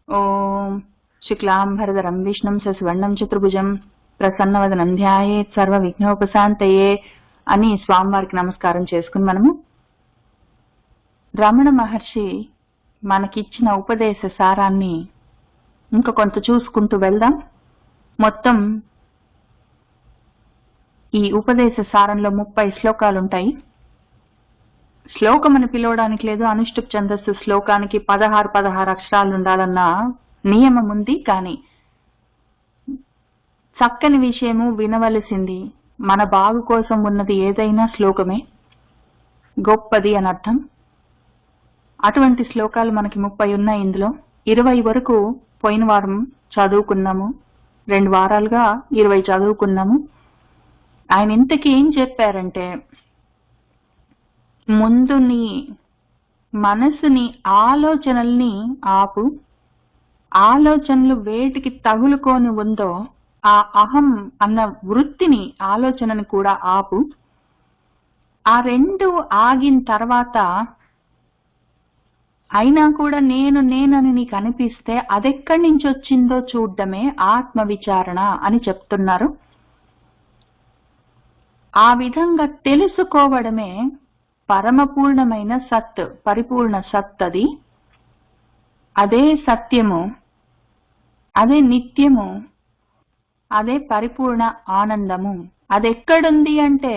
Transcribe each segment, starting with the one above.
ఓం శుక్లాంబరధరం విష్ణుం శశివర్ణం చతుర్భుజం ప్రసన్నవదనం ధ్యాయేత్ సర్వ విఘ్నోపశాంతయే అని స్వామివారికి నమస్కారం చేసుకుని మనము రమణ మహర్షి మనకిచ్చిన ఉపదేశ సారాన్ని ఇంకా కొంత చూసుకుంటూ వెళ్దాం. మొత్తం ఈ ఉపదేశ సారంలో 30 శ్లోకాలు ఉంటాయి. శ్లోకం అని పిలవడానికి లేదు, అనుష్టుప్ ఛందస్సు శ్లోకానికి 16 అక్షరాలు ఉండాలన్న నియమం ఉంది. కానీ చక్కని విషయము, వినవలసింది, మన బాగు కోసం ఉన్నది ఏదైనా శ్లోకమే గొప్పది అని అర్థం. అటువంటి శ్లోకాలు మనకి 30 ఉన్నాయి. ఇందులో 20 వరకు పోయిన వారం చదువుకున్నాము, 2 వారాలుగా 20 చదువుకున్నాము. ఆయన ఇంతకీ ఏం చెప్పారంటే, ముందు నీ మనసుని, ఆలోచనల్ని ఆపు. ఆలోచనలు వేటికి తగులుకొని ఉందో ఆ అహం అన్న వృత్తిని, ఆలోచనని కూడా ఆపు. ఆ రెండు ఆగిన తర్వాత అయినా కూడా నేను నేనని నీకు అనిపిస్తే అదెక్కడి నుంచి వచ్చిందో చూడడమే ఆత్మ విచారణ అని చెప్తున్నారు. ఆ విధంగా తెలుసుకోవడమే పరమపూర్ణమైన సత్, పరిపూర్ణ సత్. అదే సత్యము, అదే నిత్యము, అదే పరిపూర్ణ ఆనందము. అదెక్కడుంది అంటే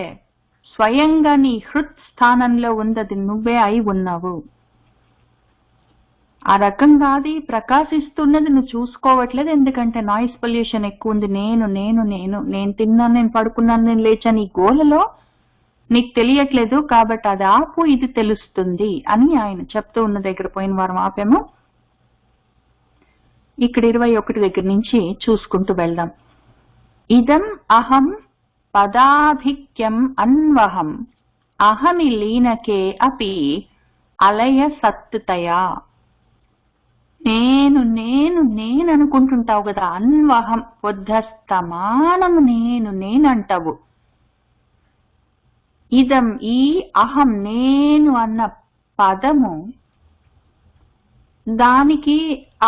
స్వయంగా నీ హృత్ స్థానంలో ఉన్నది, నువ్వే అయి ఉన్నావు. ఆ రకంగా అది ప్రకాశిస్తున్నది, నువ్వు చూసుకోవట్లేదు. ఎందుకంటే నాయిస్ పొల్యూషన్ ఎక్కువ ఉంది. నేను నేను నేను నేను తిన్నాను, నేను పడుకున్నాను, నేను లేచాను, ఈ గోలలో నీకు తెలియట్లేదు. కాబట్టి అది ఆపు, ఇది తెలుస్తుంది అని ఆయన చెప్తూ ఉన్న దగ్గర పోయిన వారం ఆపాము. ఇక్కడ 21 దగ్గర నుంచి చూసుకుంటూ వెళ్దాం. ఇదం అహం పదాభిక్యం అన్వహం అహమి లీనకే అపి అలయ సత్తుతయా. నేను నేను నేను అనుకుంటుంటావు కదా, అన్వహం పొద్ధస్తమానము నేను నేనంటావు. ఇదం ఈ అహం నేను అన్న పదము, దానికి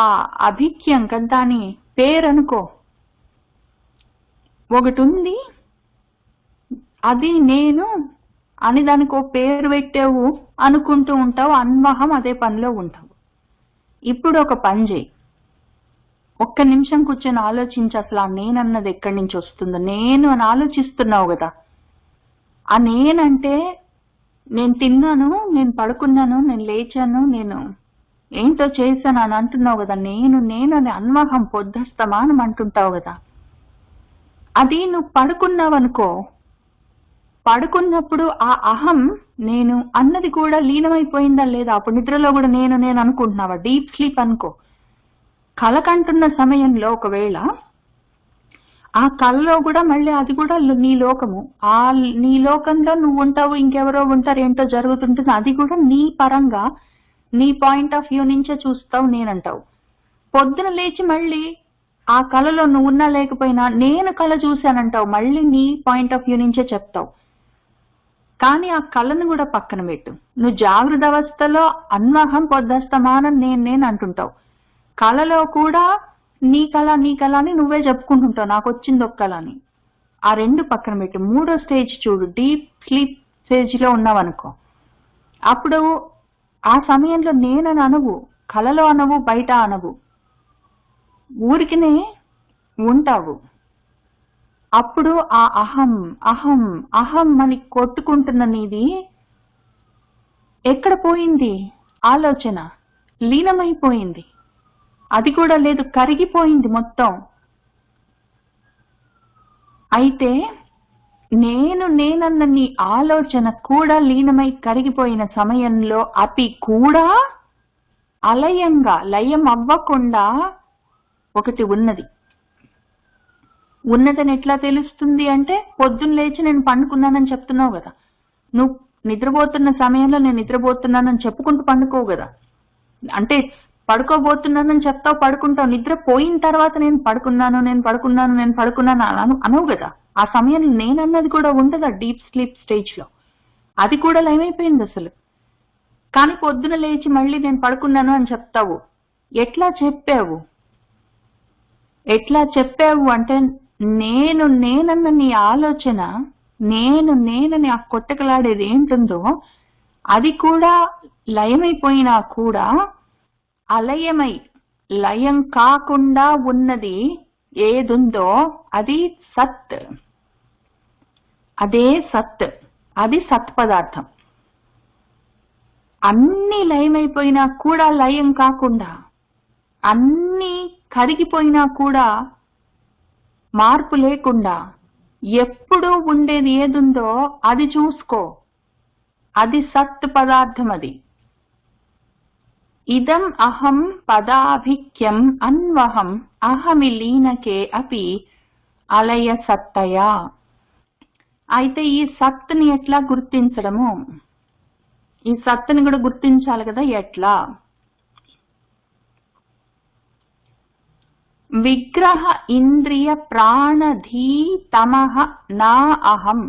ఆ అభిక్యం కదా, దాని పేరనుకో. ఒకటి ఉంది, అది నేను అని దానికి ఓ పేరు పెట్టావు, అనుకుంటూ ఉంటావు, అన్వహం అదే పనిలో ఉంటావు. ఇప్పుడు ఒక పని చేయి, ఒక్క నిమిషం కూర్చొని ఆలోచించి అసలు ఆ నేనన్నది ఎక్కడి నుంచి వస్తుందో. నేను అని ఆలోచిస్తున్నావు కదా, ఆ నేనంటే నేను తిన్నాను, నేను పడుకున్నాను, నేను లేచాను, నేను ఏంటో చేశాను అని అంటున్నావు కదా. నేను నేను అని అన్వహం పొద్ధస్తమానం అంటుంటావు కదా. అది నువ్వు పడుకున్నావు అనుకో, పడుకున్నప్పుడు ఆ అహం నేను అన్నది కూడా లీనమైపోయిందా లేదా? అప్పుడు నిద్రలో కూడా నేను నేను అనుకుంటున్నావా? డీప్ స్లీప్ అనుకో. కలకంటున్న సమయంలో ఒకవేళ ఆ కళలో కూడా మళ్ళీ అది కూడా నీ లోకము, ఆ నీ లోకంలో నువ్వు ఉంటావు, ఇంకెవరో ఉంటారు, ఏంటో జరుగుతుంటుంది. అది కూడా నీ పరంగా, నీ పాయింట్ ఆఫ్ వ్యూ నుంచే చూస్తావు, నేనంటావు. పొద్దున లేచి మళ్ళీ ఆ కళలో నువ్వు ఉన్నా లేకపోయినా నేను కళ చూశానంటావు, మళ్ళీ నీ పాయింట్ ఆఫ్ వ్యూ నుంచే చెప్తావు. కానీ ఆ కళను కూడా పక్కన పెట్టు. నువ్వు జాగృత అవస్థలో అన్వహం పొద్ధస్తమానం నేను నేను అంటుంటావు, కళలో కూడా నీ కళ నీ కళ అని నువ్వే చెప్పుకుంటుంటావు, నాకు వచ్చింది ఒక కళ అని. ఆ రెండు పక్కన పెట్టు. 3వ స్టేజ్ చూడు, డీప్ స్లీప్ స్టేజ్ లో ఉన్నావనుకో. అప్పుడు ఆ సమయంలో నేనని అనవు, కళలో అనవు, బయట అనవు, ఊరికినే ఉంటావు. అప్పుడు ఆ అహం అహం అహం అని కొట్టుకుంటున్న నీది ఎక్కడ పోయింది? ఆలోచన లీనమైపోయింది. అది కూడా లేదు, కరిగిపోయింది మొత్తం. అయితే నేను నేనన్న నీ ఆలోచన కూడా లీనమై కరిగిపోయిన సమయంలో అతి కూడా అలయంగా, లయం అవ్వకుండా ఒకటి ఉన్నది. ఉన్నదని ఎట్లా తెలుస్తుంది అంటే, పొద్దున్న లేచి నేను పండుకున్నానని చెప్తున్నావు కదా. నువ్వు నిద్రపోతున్న సమయంలో నేను నిద్రపోతున్నానని చెప్పుకుంటూ పండుకోవు కదా. అంటే పడుకోబోతున్నానని చెప్తావు, పడుకుంటావు. నిద్రపోయిన తర్వాత నేను పడుకున్నాను నేను పడుకున్నాను నేను పడుకున్నాను అనవు కదా. ఆ సమయంలో నేనన్నది కూడా ఉండదు ఆ డీప్ స్లీప్ స్టేజ్ లో. అది కూడా లయమైపోయింది అసలు. కానీ పొద్దున లేచి మళ్ళీ నేను పడుకున్నాను అని చెప్తావు. ఎట్లా చెప్పావు? ఎట్లా చెప్పావు అంటే నేనన్న నీ ఆలోచన, నేనని ఆ కొట్టకలాడేది ఏంటుందో అది కూడా లయమైపోయినా కూడా అలయమై లయం కాకుండా ఉన్నది ఏదుందో అది సత్. అదే సత్, అది సత్ పదార్థం. అన్ని లయమైపోయినా కూడా లయం కాకుండా, అన్ని కరిగిపోయినా కూడా మార్పు లేకుండా ఎప్పుడూ ఉండేది ఏదుందో అది చూసుకో, అది సత్ పదార్థం. అది ఇదం అహం పదాభిక్యం అన్వహం అహమి లీనకే అపి అలయ సత్తయా. అయితే ఈ సత్తుని ఎట్లా గుర్తించడము? ఈ సత్తుని కూడా గుర్తించాలి కదా, ఎట్లా? విగ్రహ ఇంద్రియ ప్రాణధీ తమః నా అహం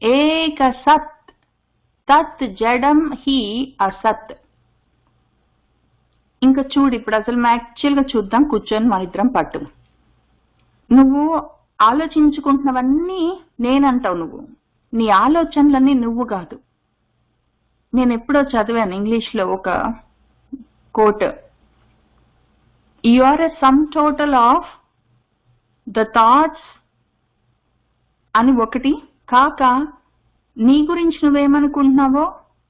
ఏక సత్ తత్ జడం హి అసత్. ఇంకా చూడు, ఇప్పుడు అసలు యాక్చువల్గా చూద్దాం, కూర్చొని మన ఇద్దరం పట్టు. నువ్వు ఆలోచించుకుంటున్నవన్నీ నేనంటావు, నువ్వు నీ ఆలోచనలన్నీ నువ్వు కాదు. నేను ఎప్పుడో చదివాను ఇంగ్లీష్లో ఒక quote, you are a sum total of the thoughts అని ఒకటి కాక, నీ గురించి నువ్వేమనుకుంటున్నావో,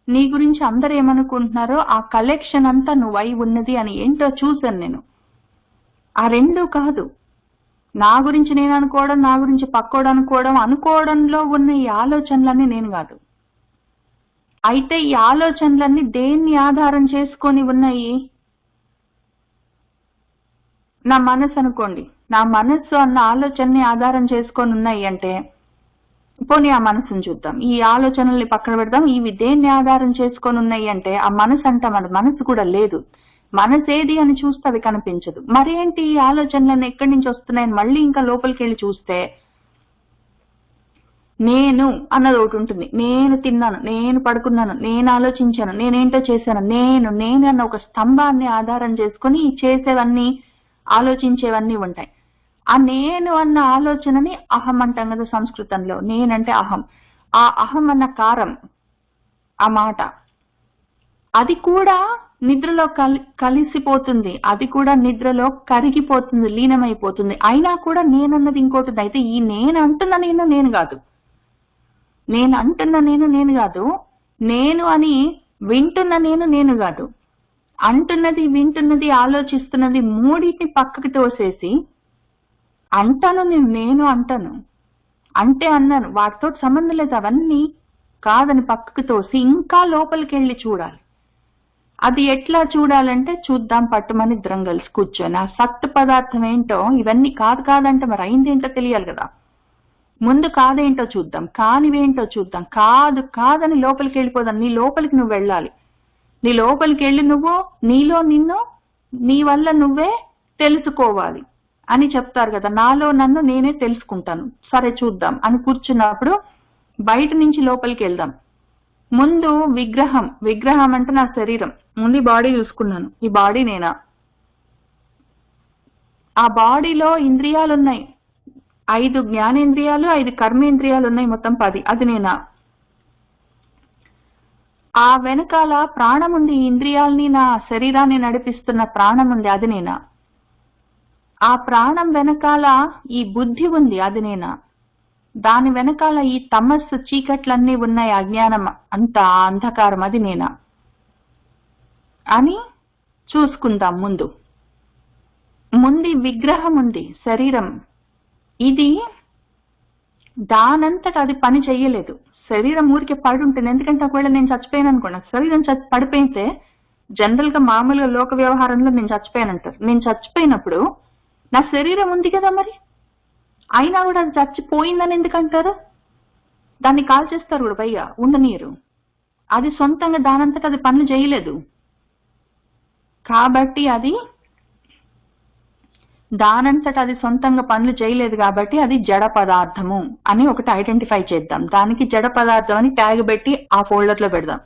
నీ గురించి అందరు ఏమనుకుంటున్నారో ఆ కలెక్షన్ అంతా నువ్వు అయి ఉన్నది అని ఏంటో చూశాను నేను. ఆ రెండు కాదు, నా గురించి నేను అనుకోవడం, నా గురించి పక్కోడు అనుకోవడంలో ఉన్న ఈ ఆలోచనలన్నీ నేను కాదు. అయితే ఈ ఆలోచనలన్నీ దేన్ని ఆధారం చేసుకొని ఉన్నాయి? నా మనసు అనుకోండి, నా మనస్సు అన్న ఆలోచనని ఆధారం చేసుకొని ఉన్నాయి అంటే, పోనీ ఆ మనసుని చూద్దాం, ఈ ఆలోచనల్ని పక్కన పెడదాం, ఇవి దేన్ని ఆధారం చేసుకొని ఉన్నాయి అంటే ఆ మనసు అంట, మన మనసు కూడా లేదు. మనసేది అని చూస్తే అది కనిపించదు. మరేంటి ఈ ఆలోచనలన్నీ ఎక్కడి నుంచి వస్తున్నాయని మళ్ళీ ఇంకా లోపలికి వెళ్ళి చూస్తే నేను అన్నది ఒకటి ఉంటుంది. నేను తిన్నాను, నేను పడుకున్నాను, నేను ఆలోచించాను, నేనేంటో చేశాను, నేను అన్న ఒక స్తంభాన్ని ఆధారం చేసుకొని చేసేవన్నీ, ఆలోచించేవన్నీ ఉంటాయి. ఆ నేను అన్న ఆలోచనని అహం అంటాం కదా సంస్కృతంలో. నేనంటే అహం. ఆ అహం అన్న కారం, ఆ మాట, అది కూడా నిద్రలో కలిసిపోతుంది, అది కూడా నిద్రలో కరిగిపోతుంది, లీనమైపోతుంది. అయినా కూడా నేనన్నది ఇంకోటి. అయితే ఈ నేను అంటున్న నేను కాదు, నేను అంటున్న నేను కాదు, నేను అని వింటున్న నేను కాదు, అంటున్నది, వింటున్నది, ఆలోచిస్తున్నది మూడింటిని పక్కకి తోసేసి అంటాను నేను అంటాను అంటే అన్నాను, వాటితో సంబంధం లేదు, అవన్నీ కాదని పక్కకు తోసి ఇంకా లోపలికి వెళ్ళి చూడాలి. అది ఎట్లా చూడాలంటే చూద్దాం, పట్టుమని ఇద్దరం కలిసి కూర్చొని ఆ సత్ పదార్థం ఏంటో, ఇవన్నీ కాదంటే మరి అయిందేంటో తెలియాలి కదా. ముందు కాదేంటో చూద్దాం, కానివేంటో చూద్దాం. కాదని లోపలికి వెళ్ళిపోదాం. నీ లోపలికి నువ్వు వెళ్ళాలి. నీ లోపలికి వెళ్ళి నువ్వు నీలో నిన్ను, నీ వల్ల నువ్వే తెలుసుకోవాలి అని చెప్తారు కదా. నాలో నన్ను నేనే తెలుసుకుంటాను, సరే చూద్దాం అని కూర్చున్నప్పుడు బయట నుంచి లోపలికి వెళ్దాం. ముందు విగ్రహం అంటే నా శరీరం. ముందు బాడీ చూసుకున్నాను, ఈ బాడీ నేనా? ఆ బాడీలో ఇంద్రియాలు ఉన్నాయి, 5 జ్ఞానేంద్రియాలు, 5 కర్మేంద్రియాలు ఉన్నాయి, మొత్తం 10. అది నేనా? ఆ వెనకాల ప్రాణం ఉంది, ఇంద్రియాల్ని, నా శరీరాన్ని నడిపిస్తున్న ప్రాణం ఉంది, అది నేనా? ఆ ప్రాణం వెనకాల ఈ బుద్ధి ఉంది, అది నేనా? దాని వెనకాల ఈ తమస్సు, చీకట్లన్నీ ఉన్నాయి, అజ్ఞానం అంతా, అంధకారం, అది నేనా అని చూసుకుందాం. ముందు విగ్రహం ఉంది, శరీరం. ఇది దానంతట అది పని చెయ్యలేదు. శరీరం ఊరికే పడి ఉంటుంది. ఎందుకంటే ఒకవేళ నేను చచ్చిపోయాను అనుకోండి, శరీరం పడిపోయితే జనరల్ గా మామూలుగా లోక వ్యవహారంలో నేను చచ్చిపోయానంటారు. నేను చచ్చిపోయినప్పుడు నా శరీరం ఉంది కదా, మరి అయినా కూడా అది చచ్చిపోయిందని ఎందుకంటారు? దాన్ని కాల్ చేస్తారు కూడా, పైగా ఉండనీయరు. అది సొంతంగా దానంతట అది పనులు చేయలేదు కాబట్టి, అది దానంతట అది సొంతంగా పనులు చేయలేదు కాబట్టి అది జడ పదార్థము అని ఒకటి ఐడెంటిఫై చేద్దాం. దానికి జడ పదార్థం అని ట్యాగ్ పెట్టి ఆ ఫోల్డర్ లో పెడదాం.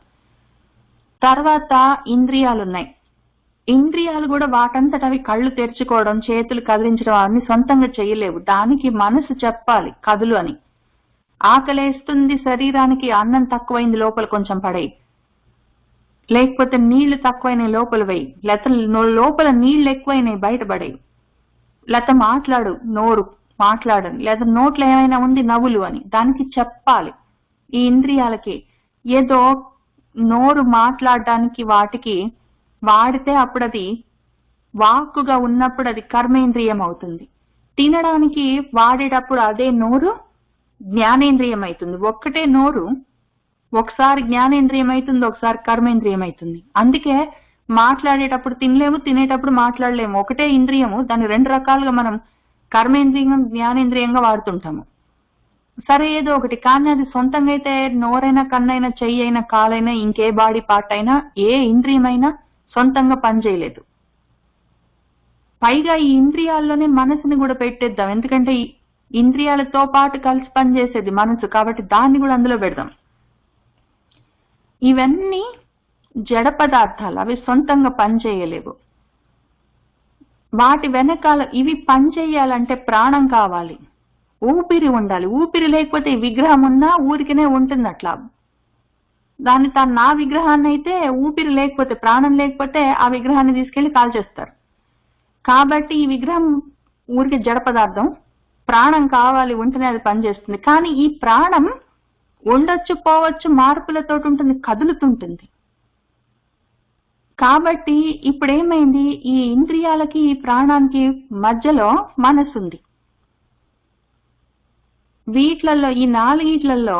తర్వాత ఇంద్రియాలు ఉన్నాయి. ఇంద్రియాలు కూడా వాటంతట అవి కళ్ళు తెరుచుకోవడం, చేతులు కదిలించడం అన్ని సొంతంగా చేయలేవు. దానికి మనసు చెప్పాలి కదులు అని. ఆకలేస్తుంది శరీరానికి, అన్నం తక్కువైంది లోపల కొంచెం పడేయి, లేకపోతే నీళ్లు తక్కువైనాయి లోపల వేయి, లేకపోతే లోపల నీళ్లు ఎక్కువైనాయి బయటపడేయి, లేకపోతే మాట్లాడు, నోరు మాట్లాడని, లేదా నోట్లో ఏమైనా ఉంది నవ్వులు అని దానికి చెప్పాలి. ఈ ఇంద్రియాలకి ఏదో నోరు మాట్లాడడానికి వాటికి వాడితే అప్పుడు అది వాక్కుగా ఉన్నప్పుడు అది కర్మేంద్రియం అవుతుంది. తినడానికి వాడేటప్పుడు అదే నోరు జ్ఞానేంద్రియం అవుతుంది. ఒక్కటే నోరు ఒకసారి జ్ఞానేంద్రియం అవుతుంది, ఒకసారి కర్మేంద్రియం అవుతుంది. అందుకే మాట్లాడేటప్పుడు తినలేము, తినేటప్పుడు మాట్లాడలేము. ఒకటే ఇంద్రియము, దాన్ని రెండు రకాలుగా మనం కర్మేంద్రియం జ్ఞానేంద్రియంగా వాడుతుంటాము. సరే ఏదో ఒకటి, కానీ అది సొంతంగా అయితే నోరైనా, కన్నైనా, చెయ్యి అయినా, కాలైనా, ఇంకే బాడీ పార్ట్ అయినా, ఏ ఇంద్రియమైనా సొంతంగా పనిచేయలేదు. పైగా ఈ ఇంద్రియాల్లోనే మనసుని కూడా పెట్టేద్దాం, ఎందుకంటే ఈ ఇంద్రియాలతో పాటు కలిసి పనిచేసేది మనసు కాబట్టి దాన్ని కూడా అందులో పెడదాం. ఇవన్నీ జడ పదార్థాలు, అవి సొంతంగా పనిచేయలేవు. వాటి వెనకాల ఇవి పనిచేయాలంటే ప్రాణం కావాలి, ఊపిరి ఉండాలి. ఊపిరి లేకపోతే విగ్రహం ఉన్నా ఊరికినే ఉంటుంది అట్లా. దాన్ని నా విగ్రహాన్ని అయితే ఊపిరి లేకపోతే, ప్రాణం లేకపోతే ఆ విగ్రహాన్ని తీసుకెళ్లి కాల్చేస్తారు. కాబట్టి ఈ విగ్రహం ఊరికి జడ పదార్థం, ప్రాణం కావాలి, ఉంటేనే అది పనిచేస్తుంది. కానీ ఈ ప్రాణం ఉండొచ్చు, పోవచ్చు, మార్పులతో ఉంటుంది, కదులుతుంటుంది. కాబట్టి ఇప్పుడు ఏమైంది, ఈ ఇంద్రియాలకి ఈ ప్రాణానికి మధ్యలో మనసు ఉంది. వీట్లలో ఈ నాలుగిట్లలో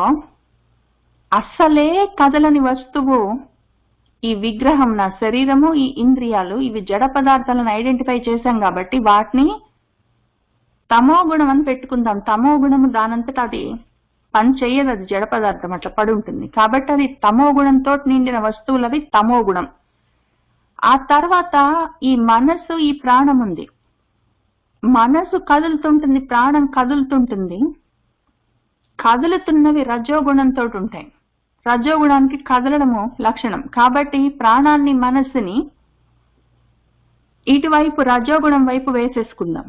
అస్సలే కదలని వస్తువు ఈ విగ్రహం, నా శరీరము, ఈ ఇంద్రియాలు. ఇవి జడ పదార్థాలను ఐడెంటిఫై చేశాం కాబట్టి వాటిని తమో గుణం అని పెట్టుకుందాం. తమో గుణము దానంతట అది పని చెయ్యదు, అది జడ పదార్థం అట్లా పడి ఉంటుంది. కాబట్టి అది తమో గుణంతో నిండిన వస్తువులు, అవి తమో గుణం. ఆ తర్వాత ఈ మనసు, ఈ ప్రాణం ఉంది. మనసు కదులుతుంటుంది, ప్రాణం కదులుతుంటుంది. కదులుతున్నవి రజోగుణంతో ఉంటాయి. రజోగుణానికి కదలడము లక్షణం. కాబట్టి ప్రాణాన్ని, మనస్సుని ఇటువైపు రజోగుణం వైపు వేసేసుకుందాం.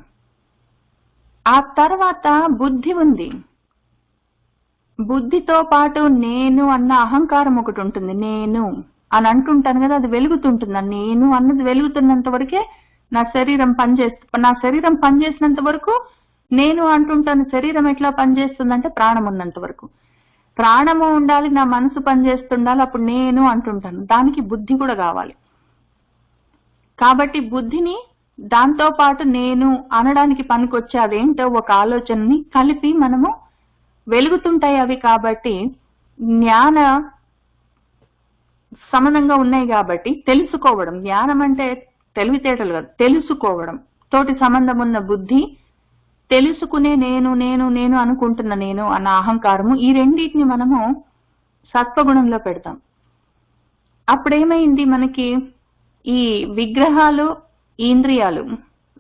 ఆ తర్వాత బుద్ధి ఉంది. బుద్ధితో పాటు నేను అన్న అహంకారం ఒకటి ఉంటుంది. నేను అని అంటుంటాను కదా, అది వెలుగుతుంటుంది. నేను అన్నది వెలుగుతున్నంత వరకే నా శరీరం నా శరీరం పనిచేసినంత వరకు నేను అంటుంటాను. శరీరం ఎట్లా పనిచేస్తుందంటే ప్రాణం ఉన్నంత వరకు. ప్రాణము ఉండాలి, నా మనసు పనిచేస్తుండాలి, అప్పుడు నేను అంటుంటాను. దానికి బుద్ధి కూడా కావాలి. కాబట్టి బుద్ధిని దాంతో పాటు నేను అనడానికి పనికొచ్చే అదేంటో ఒక ఆలోచనని కలిపి మనము వెలుగుతుంటాయి అవి. కాబట్టి జ్ఞాన సమానంగా ఉన్నాయి కాబట్టి తెలుసుకోవడం, జ్ఞానం అంటే తెలివితేటలు కాదు, తెలుసుకోవడం తోటి సంబంధం ఉన్న బుద్ధి, తెలుసుకునే నేను నేను నేను అనుకుంటున్న నేను అన్న అహంకారము, ఈ రెండింటిని మనము సత్వగుణంలో పెడతాం. అప్పుడేమైంది, మనకి ఈ విగ్రహాలు, ఇంద్రియాలు,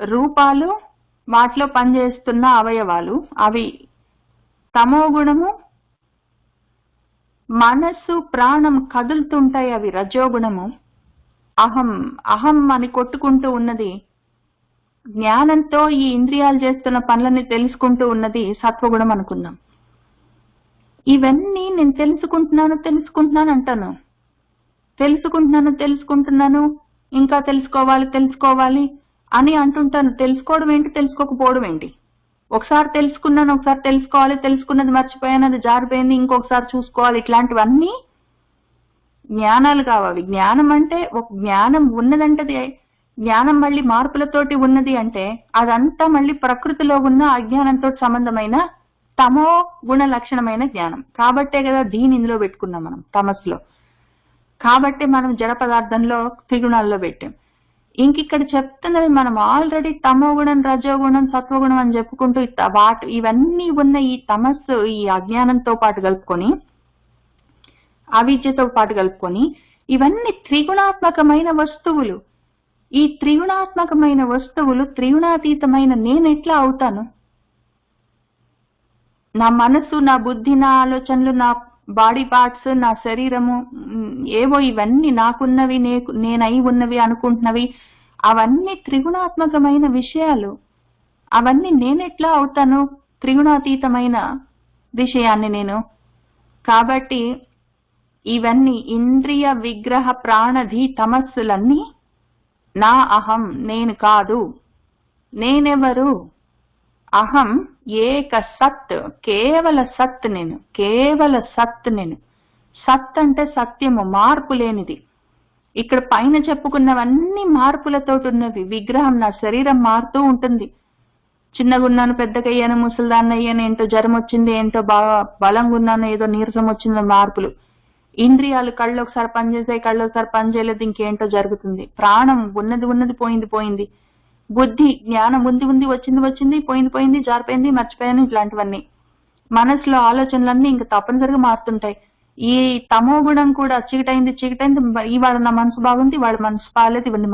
రూపాలు, వాటిలో పనిచేస్తున్న అవయవాలు అవి తమో గుణము. మనస్సు, ప్రాణం కదులుతుంటాయి, అవి రజోగుణము. అహం అహం అని కొట్టుకుంటూ ఉన్నది జ్ఞానంతో ఈ ఇంద్రియాలు చేస్తున్న పనులని తెలుసుకుంటూ ఉన్నది సత్వగుణం అనుకుందాం. ఇవన్నీ నేను తెలుసుకుంటున్నాను అంటాను. తెలుసుకుంటున్నాను, ఇంకా తెలుసుకోవాలి అని అంటుంటాను. తెలుసుకోవడం ఏంటి, తెలుసుకోకపోవడం ఏంటి? ఒకసారి తెలుసుకున్నాను, ఒకసారి తెలుసుకోవాలి, తెలుసుకున్నది మర్చిపోయాను, అది జారిపోయింది, ఇంకొకసారి చూసుకోవాలి. ఇట్లాంటివన్నీ జ్ఞానాలు కావాలి. జ్ఞానం అంటే ఒక జ్ఞానం ఉన్నదంటే, జ్ఞానం మళ్ళీ మార్పులతోటి ఉన్నది అంటే అదంతా మళ్ళీ ప్రకృతిలో ఉన్న అజ్ఞానంతో సంబంధమైన తమో గుణ లక్షణమైన జ్ఞానం. కాబట్టే కదా దీని ఇందులో పెట్టుకున్నాం మనం తమస్సులో. కాబట్టి మనం జడ పదార్థంలో త్రిగుణాల్లో పెట్టాం. ఇంకిక్కడ చెప్తున్నది మనం ఆల్రెడీ తమో గుణం, రజోగుణం, సత్వగుణం అని చెప్పుకుంటూ ఇవన్నీ ఉన్న ఈ తమస్సు, ఈ అజ్ఞానంతో పాటు కలుపుకొని, అవిద్యతో పాటు కలుపుకొని, ఇవన్నీ త్రిగుణాత్మకమైన వస్తువులు. ఈ త్రిగుణాత్మకమైన వస్తువులు త్రిగుణాతీతమైన నేను ఎట్లా అవుతాను? నా మనసు, నా బుద్ధి, నా ఆలోచనలు, బాడీ పార్ట్స్, నా శరీరము, ఏవో ఇవన్నీ నాకున్నవి, నేనై ఉన్నవి అనుకుంటున్నవి, అవన్నీ త్రిగుణాత్మకమైన విషయాలు. అవన్నీ నేనెట్లా అవుతాను త్రిగుణాతీతమైన విషయాన్ని నేను? కాబట్టి ఇవన్నీ ఇంద్రియ విగ్రహ ప్రాణధి తమస్సులన్నీ నా అహం, నేను కాదు. నేనెవరు? అహం ఏక సత్, కేవల సత్ నేను, కేవల సత్ నేను. సత్ అంటే సత్యము, మార్పు లేనిది. ఇక్కడ పైన చెప్పుకున్నవన్నీ మార్పులతోటి ఉన్నవి. విగ్రహం, నా శరీరం మారుతూ ఉంటుంది. చిన్నగున్నాను, పెద్దగయ్యాను, ముసలిదాన్ని అయ్యాను, ఏంటో జ్వరం వచ్చింది, ఏంటో బాగా బలంగా ఉన్నాను, ఏదో నీరసం వచ్చింది, మార్పులు. ఇంద్రియాలు, కళ్ళు ఒకసారి పనిచేసాయి, కళ్ళు ఒకసారి పనిచేయలేదు, ఇంకేంటో జరుగుతుంది. ప్రాణం ఉన్నది పోయింది. బుద్ధి, జ్ఞానం ఉంది వచ్చింది పోయింది జారిపోయింది, మర్చిపోయాను, ఇట్లాంటివన్నీ. మనసులో ఆలోచనలన్నీ ఇంకా తప్పనిసరిగా మారుతుంటాయి. ఈ తమో గుణం కూడా చీకటైంది, ఇవాళ నా మనసు బాగుంది, ఇవాళ మనసు బాగాలేదు, ఇవన్నీ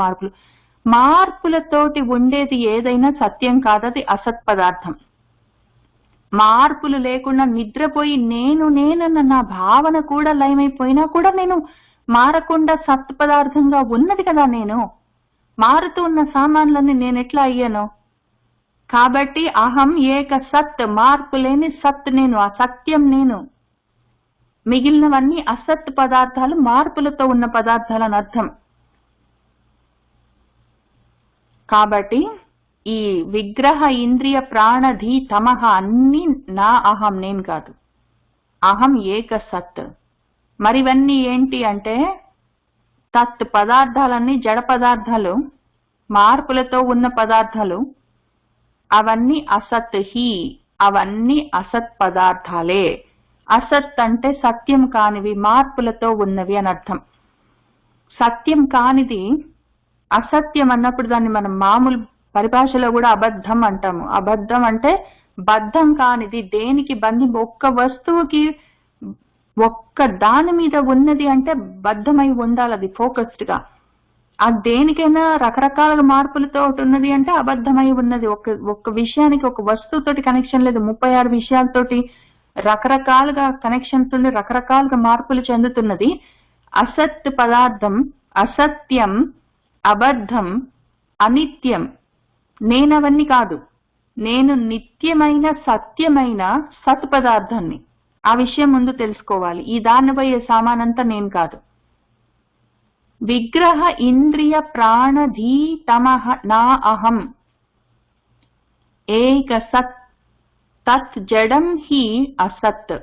మార్పులతోటి ఉండేది ఏదైనా సత్యం కాదు, అది అసత్ పదార్థం. మార్పులు లేకుండా నిద్రపోయి నేనన్న నా భావన కూడా లయమైపోయినా కూడా నేను మారకుండా సత్ పదార్థంగా ఉన్నది కదా నేను. మారుతూ ఉన్న సామాన్లన్నీ నేను ఎట్లా అయ్యాను? కాబట్టి అహం ఏక సత్, మార్పు లేని సత్ నేను, అసత్యం నేను. మిగిలినవన్నీ అసత్ పదార్థాలు, మార్పులతో ఉన్న పదార్థాలని అర్థం. కాబట్టి ఈ విగ్రహ, ఇంద్రియ, ప్రాణధి, తమహ అన్ని నా అహం, నేను కాదు. అహం ఏక సత్. మరివన్నీ ఏంటి అంటే తత్ పదార్థాలన్నీ జడ పదార్థాలు, మార్పులతో ఉన్న పదార్థాలు. అవన్నీ అసత్ హి, అవన్నీ అసత్ పదార్థాలే. అసత్ అంటే సత్యం కానివి, మార్పులతో ఉన్నవి అని అర్థం. సత్యం కానిది అసత్యం అన్నప్పుడు దాన్ని మనం మామూలు పరిభాషలో కూడా అబద్ధం అంటాము. అబద్ధం అంటే బద్ధం కానిది, దేనికి ఒక్క వస్తువుకి ఒక్క దాని మీద ఉన్నది అంటే బద్ధమై ఉండాలి, అది ఫోకస్డ్ గా. అది దేనికైనా రకరకాల మార్పులతో ఉన్నది అంటే అబద్ధమై ఉన్నది. ఒక్క విషయానికి, ఒక వస్తువుతోటి కనెక్షన్ లేదు, 36 విషయాలతోటి రకరకాలుగా కనెక్షన్స్ ఉండి రకరకాలుగా మార్పులు చెందుతున్నది. అసత్ పదార్థం, అసత్యం, అబద్ధం, అనిత్యం. నేనవన్నీ కాదు. నేను నిత్యమైన, సత్యమైన సత్ పదార్థాన్ని. ఆ విషయం ముందు తెలుసుకోవాలి. ఈ దాన్ని పోయే సామానంతా నేను కాదు. విగ్రహ, ఇంద్రియ, ప్రాణధీ తమః నా అహం ఏక సత్, తత్ జడం హి అసత్.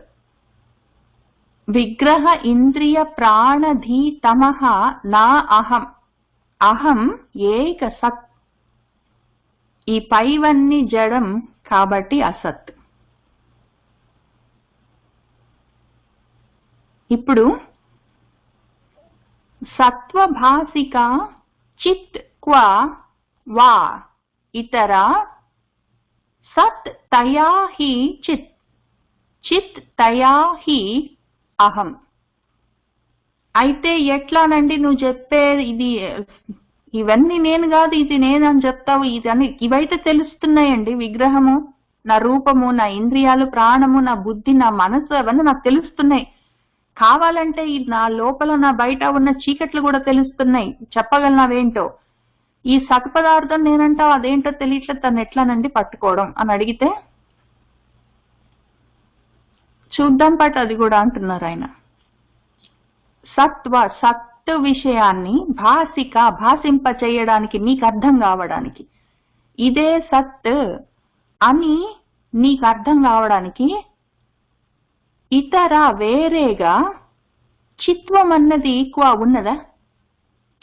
విగ్రహ, ఇంద్రియ, ప్రాణధీ తమః నా అహం, అహం ఏక సత్. ఈ పైవన్నీ జడం కాబట్టి అసత్. ఇప్పుడు సత్వభాసిక చిత్ క్వా వా ఇతర సత్ తయా హి చిత్, చిత్ తయా హి అహం. అయితే ఎట్లానండి నువ్వు చెప్పేది? ఇవన్నీ నేను కాదు, ఇది నేను అని చెప్తావు. ఇవైతే తెలుస్తున్నాయండి. విగ్రహము, నా రూపము, నా ఇంద్రియాలు, ప్రాణము, నా బుద్ధి, నా మనసు, అవన్నీ నాకు తెలుస్తున్నాయి. కావాలంటే నా లోపల, నా బయట ఉన్న చీకట్లు కూడా తెలుస్తున్నాయి. చెప్పగలనావేంటో? ఈ సత్పదార్థం నేనంటావు, అదేంటో తెలియట్లేదు, తను ఎట్లానండి పట్టుకోవడం అని అడిగితే చూద్దాం పట్టు, అది కూడా అంటున్నారు ఆయన. సత్ విషయాన్ని భాసిక, భాసింప చేయడానికి, నీకు అర్థం కావడానికి, ఇదే సత్ అని నీకు అర్థం కావడానికి, ఇతర వేరేగా చిత్వం అన్నది ఎక్కువ ఉన్నదా?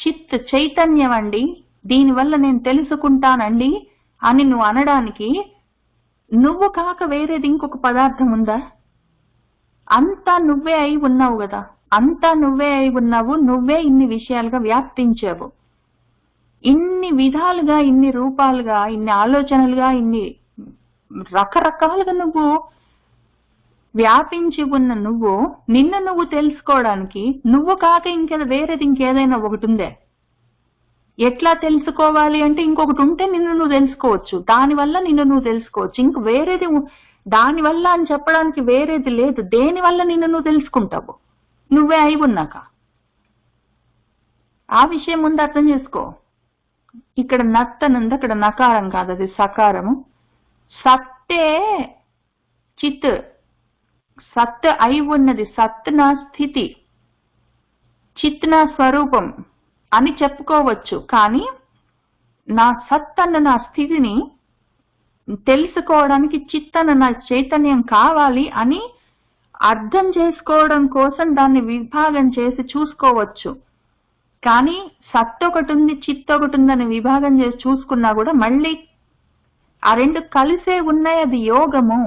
చిత్ చైతన్యం అండి, దీనివల్ల నేను తెలుసుకుంటానండి అని నువ్వు అనడానికి నువ్వు కాక వేరేది ఇంకొక పదార్థం ఉందా? అంతా నువ్వే అయి ఉన్నావు కదా, అంతా నువ్వే అయి ఉన్నావు. నువ్వే ఇన్ని విషయాలుగా వ్యాప్తించావు. ఇన్ని విధాలుగా, ఇన్ని రూపాలుగా, ఇన్ని ఆలోచనలుగా, ఇన్ని రకరకాలుగా నువ్వు వ్యాపించి ఉన్న నువ్వు, నిన్ను నువ్వు తెలుసుకోవడానికి నువ్వు కాక వేరేది ఇంకేదైనా ఒకటి ఉందే? ఎట్లా తెలుసుకోవాలి అంటే ఇంకొకటి ఉంటే నిన్ను నువ్వు తెలుసుకోవచ్చు, దానివల్ల నిన్ను నువ్వు తెలుసుకోవచ్చు. ఇంక వేరేది దానివల్ల అని చెప్పడానికి వేరేది లేదు. దేనివల్ల నిన్ను నువ్వు తెలుసుకుంటావు నువ్వే అయి ఉన్నాక. ఆ విషయం ముందు అర్థం చేసుకో. ఇక్కడ నత్తనుంది, అక్కడ నకారం కాదు, అది సకారము. సత్తే చిత్, సత్ అయి ఉన్నది, సత్ నా స్థితి, చిత్ నా స్వరూపం అని చెప్పుకోవచ్చు. కానీ నా సత్ అన్న నా స్థితిని తెలుసుకోవడానికి చిత్ అన్న నా చైతన్యం కావాలి అని అర్థం చేసుకోవడం కోసం దాన్ని విభాగం చేసి చూసుకోవచ్చు. కానీ సత్ ఒకటి ఉంది, చిత్ ఒకటి ఉందని విభాగం చేసి చూసుకున్నా కూడా మళ్ళీ ఆ రెండు కలిసే ఉన్నాయి. అది యోగము,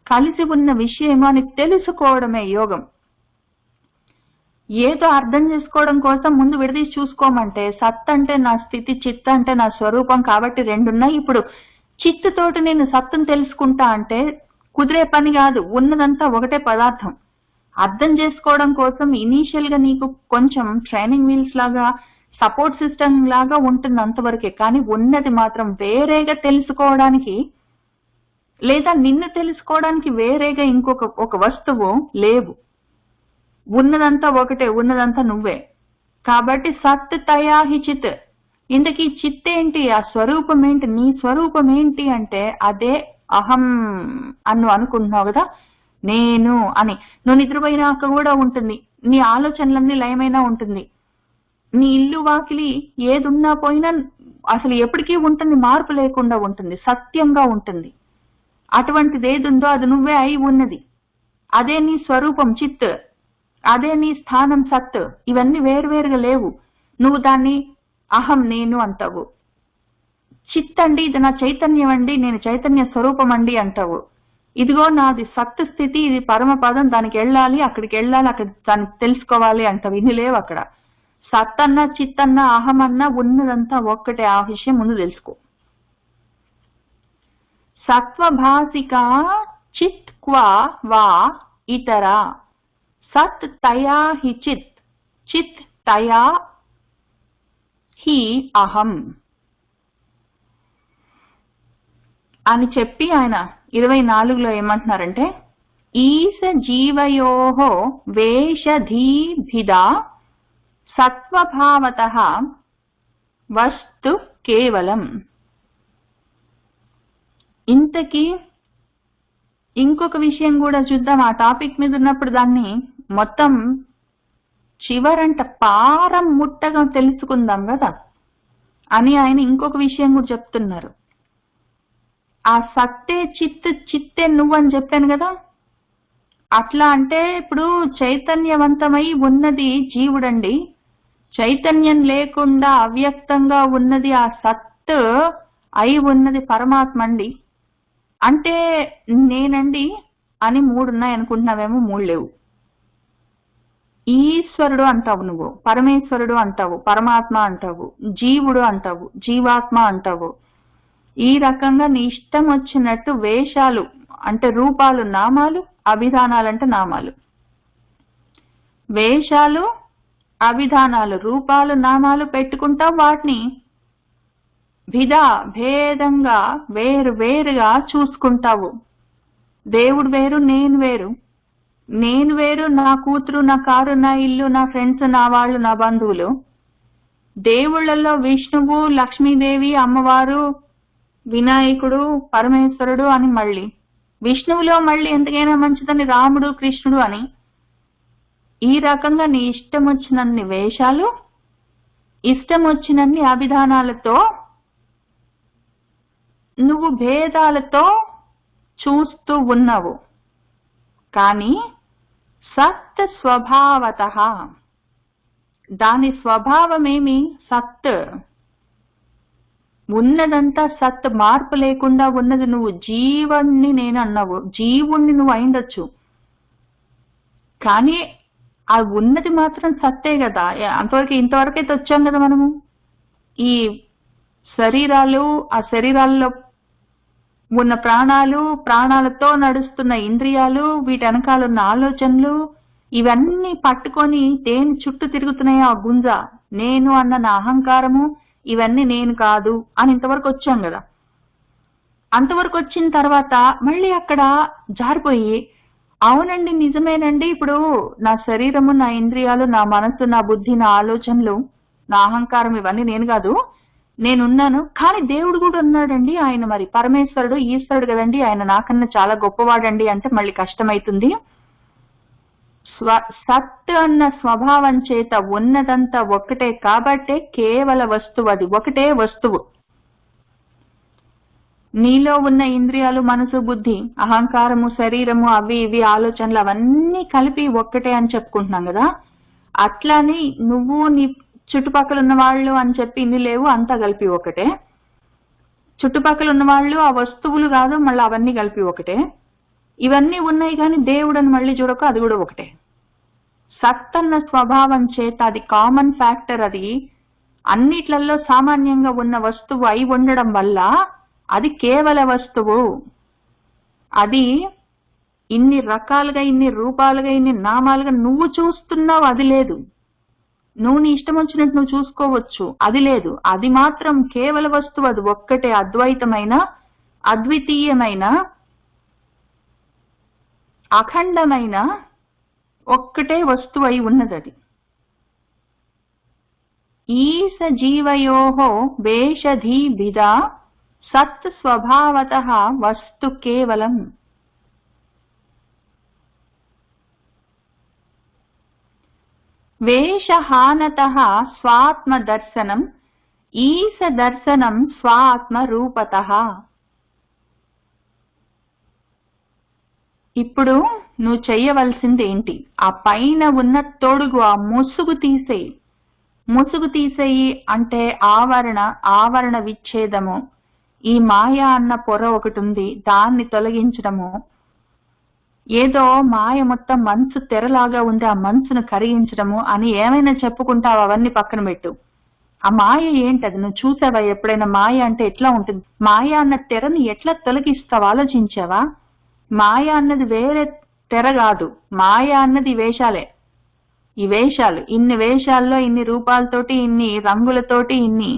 కలిసి ఉన్న విషయము అని తెలుసుకోవడమే యోగం. ఏదో అర్థం చేసుకోవడం కోసం ముందు విడదీసి చూసుకోమంటే, సత్ అంటే నా స్థితి, చిత్ అంటే నా స్వరూపం, కాబట్టి రెండున్నాయి. ఇప్పుడు చిత్తుతోటి నేను సత్తును తెలుసుకుంటా అంటే కుదిరే పని కాదు. ఉన్నదంతా ఒకటే పదార్థం. అర్థం చేసుకోవడం కోసం ఇనీషియల్ గా నీకు కొంచెం ట్రైనింగ్ వీల్స్ లాగా, సపోర్ట్ సిస్టమ్ లాగా ఉంటుంది అంతవరకే. కానీ ఉన్నది మాత్రం వేరేగా తెలుసుకోవడానికి, లేదా నిన్ను తెలుసుకోవడానికి వేరేగా ఒక వస్తువు లేవు. ఉన్నదంతా ఒకటే, ఉన్నదంతా నువ్వే. కాబట్టి సత్ తయా హి చిత్. ఇంతకీ చిత్ ఏంటి, ఆ స్వరూపం ఏంటి, నీ స్వరూపం ఏంటి అంటే అదే అహం అని అనుకుంటున్నావు కదా, నేను అని. నువ్వు నిద్రపోయినాక కూడా ఉంటుంది, నీ ఆలోచనలన్నీ లయమైనా ఉంటుంది, నీ ఇల్లు వాకిలి ఏదున్నా పోయినా అసలు ఎప్పటికీ ఉంటుంది, మార్పు లేకుండా ఉంటుంది, సత్యంగా ఉంటుంది. అటువంటిది ఏదుందో అది నువ్వే అయి ఉన్నది. అదే నీ స్వరూపం చిత్, అదే నీ స్థానం సత్. ఇవన్నీ వేరువేరుగా లేవు. నువ్వు దాన్ని అహం నేను అంటావు, చిత్ అండి ఇది నా చైతన్యం అండి, నేను చైతన్య స్వరూపం అండి అంటావు. ఇదిగో నాది సత్ స్థితి, ఇది పరమపదం, దానికి వెళ్ళాలి, అక్కడికి వెళ్ళాలి, అక్కడ దాన్ని తెలుసుకోవాలి అంటావు. ఇన్ని లేవు అక్కడ. సత్ అన్నా చిత్ అన్నా అహం అన్నా ఉన్నదంతా ఒక్కటే. ఆ విషయం ముందు తెలుసుకో. సత్వభాసిక చిత్ క్వా వా ఇతర, సత్ తయా హి చిత్, చిత్ తయా హి అహం అని చెప్పి ఆయన 24లో ఏమంటున్నారంటే, ఈశ జీవయోహో వేషధీభిదా సత్వభావతః వస్తు కేవలం. ఇంతకీ ఇంకొక విషయం కూడా చూద్దాం. ఆ టాపిక్ మీద ఉన్నప్పుడు దాన్ని మొత్తం చివరంట పారం ముట్టగా తెలుసుకుందాం కదా అని ఆయన ఇంకొక విషయం కూడా చెప్తున్నారు. ఆ సత్తే చిత్, చిత్తే నువ్వు అని చెప్పాను కదా. అట్లా అంటే ఇప్పుడు చైతన్యవంతమై ఉన్నది జీవుడండి, చైతన్యం లేకుండా అవ్యక్తంగా ఉన్నది ఆ సత్ అయి ఉన్నది పరమాత్మ అండి. అంటే నేనండి అని 3 ఉన్నాయి అనుకుంటున్నావేమో, 3 లేవు. ఈశ్వరుడు అంటావు నువ్వు, పరమేశ్వరుడు అంటావు, పరమాత్మ అంటావు, జీవుడు అంటావు, జీవాత్మ అంటావు. ఈ రకంగా నీ ఇష్టం వచ్చినట్టు వేషాలు అంటే రూపాలు నామాలు, అభిధానాలంటే నామాలు. వేషాలు అభిధానాలు, రూపాలు నామాలు పెట్టుకుంటావు. వాటిని భేదంగా వేరు వేరుగా చూసుకుంటావు. దేవుడు వేరు, నేను వేరు. నేను వేరు, నా కూతురు, నా కారు, నా ఇల్లు, నా ఫ్రెండ్స్, నా వాళ్ళు, నా బంధువులు. దేవుళ్ళల్లో విష్ణువు, లక్ష్మీదేవి, అమ్మవారు, వినాయకుడు, పరమేశ్వరుడు అని, మళ్ళీ విష్ణువులో మళ్ళీ ఎంతకైనా మంచిదని రాముడు, కృష్ణుడు అని. ఈ రకంగా నీ ఇష్టం వచ్చినన్ని వేషాలు, ఇష్టం వచ్చినన్ని అభిధానాలతో నువ్వు భేదాలతో చూస్తూ ఉన్నావు. కానీ సత్ స్వభావతః, దాని స్వభావమేమి సత్. ఉన్నదంతా సత్, మార్పు లేకుండా ఉన్నది. నువ్వు జీవుణ్ణి నేను అన్నావు, జీవుణ్ణి నువ్వు అయిండొచ్చు, కానీ ఆ ఉన్నది మాత్రం సత్తే కదా. ఇంతవరకైతే వచ్చాం కదా మనము. ఈ శరీరాలు, ఆ శరీరాల్లో ఉన్న ప్రాణాలు, ప్రాణాలతో నడుస్తున్న ఇంద్రియాలు, వీటి వెనకాల ఉన్న ఆలోచనలు, ఇవన్నీ పట్టుకొని దేని చుట్టూ తిరుగుతున్నాయో ఆ గుంజ, నేను అన్న నా అహంకారము, ఇవన్నీ నేను కాదు అని ఇంతవరకు వచ్చాం కదా. అంతవరకు వచ్చిన తర్వాత మళ్ళీ అక్కడ జారిపోయి, అవునండి నిజమేనండి, ఇప్పుడు నా శరీరము, నా ఇంద్రియాలు, నా మనస్సు, నా బుద్ధి, నా ఆలోచనలు, నా అహంకారం ఇవన్నీ నేను కాదు, నేనున్నాను. కానీ దేవుడు కూడా ఉన్నాడండి. ఆయన మరి పరమేశ్వరుడు, ఈశ్వరుడు కదండి, ఆయన నాకన్నా చాలా గొప్పవాడండి అంటే మళ్ళీ కష్టమైతుంది. సత్ అన్న స్వభావం చేత ఉన్నదంతా ఒక్కటే కాబట్టే కేవల వస్తువు, అది ఒకటే వస్తువు. నీలో ఉన్న ఇంద్రియాలు, మనసు, బుద్ధి, అహంకారము, శరీరము, అవి ఇవి ఆలోచనలు అవన్నీ కలిపి ఒక్కటే అని చెప్పుకుంటున్నాం కదా. అట్లానే నువ్వు నీ చుట్టుపక్కల ఉన్న వాళ్ళు అని చెప్పి ఇన్ని లేవు, అంతా కలిపి ఒకటే. చుట్టుపక్కల ఉన్న వాళ్ళు ఆ వస్తువులు కాదు, మళ్ళీ అవన్నీ కలిపి ఒకటే. ఇవన్నీ ఉన్నాయి కానీ దేవుడు అని మళ్ళీ చూడక, అది కూడా ఒకటే. సత్ అన్న స్వభావం చేత అది కామన్ ఫ్యాక్టర్, అది అన్నిట్లలో సామాన్యంగా ఉన్న వస్తువు అయి ఉండడం వల్ల అది కేవల వస్తువు. అది ఇన్ని రకాలుగా, ఇన్ని రూపాలుగా, ఇన్ని నామాలుగా నువ్వు చూస్తున్నావు, అది లేదు. నువ్వు నీ ఇష్టం వచ్చినట్టు నువ్వు చూసుకోవచ్చు, అది లేదు. అది మాత్రం కేవల వస్తువు, అది ఒక్కటే, అద్వైతమైన, అద్వితీయమైన, అఖండమైన ఒక్కటే వస్తువు అయి ఉన్నది. అది ఈస జీవయోహో వేషధీభిదా సత్ స్వభావతః వస్తు కేవలం. వేషహానతః స్వాత్మ దర్శనం, ఈస దర్శనం స్వాత్మ రూపతః. ఇప్పుడు నువ్వు చెయ్యవలసింది ఏంటి? ఆ పైన ఉన్న తొడుగు, ఆ ముసుగు తీసేయి. ముసుగు తీసేయి అంటే ఆవరణ విచ్ఛేదము. ఈ మాయ అన్న పొర ఒకటి ఉంది, దాన్ని తొలగించడము. ఏదో మాయ మొత్తం మనసు తెరలాగా ఉంది, ఆ మనసును కరిగించడము అని ఏమైనా చెప్పుకుంటావు, అవన్నీ పక్కన పెట్టు. ఆ మాయ ఏంటది? నువ్వు చూసావా ఎప్పుడైనా? మాయ అంటే ఎట్లా ఉంటుంది? మాయ అన్న తెరని ఎట్లా తొలగిస్తావు ఆలోచించావా? మాయ అన్నది వేరే తెర కాదు, మాయ అన్నది వేషాలే. ఈ వేషాలు, ఇన్ని వేషాల్లో, ఇన్ని రూపాలతోటి, ఇన్ని రంగులతోటి, ఇన్ని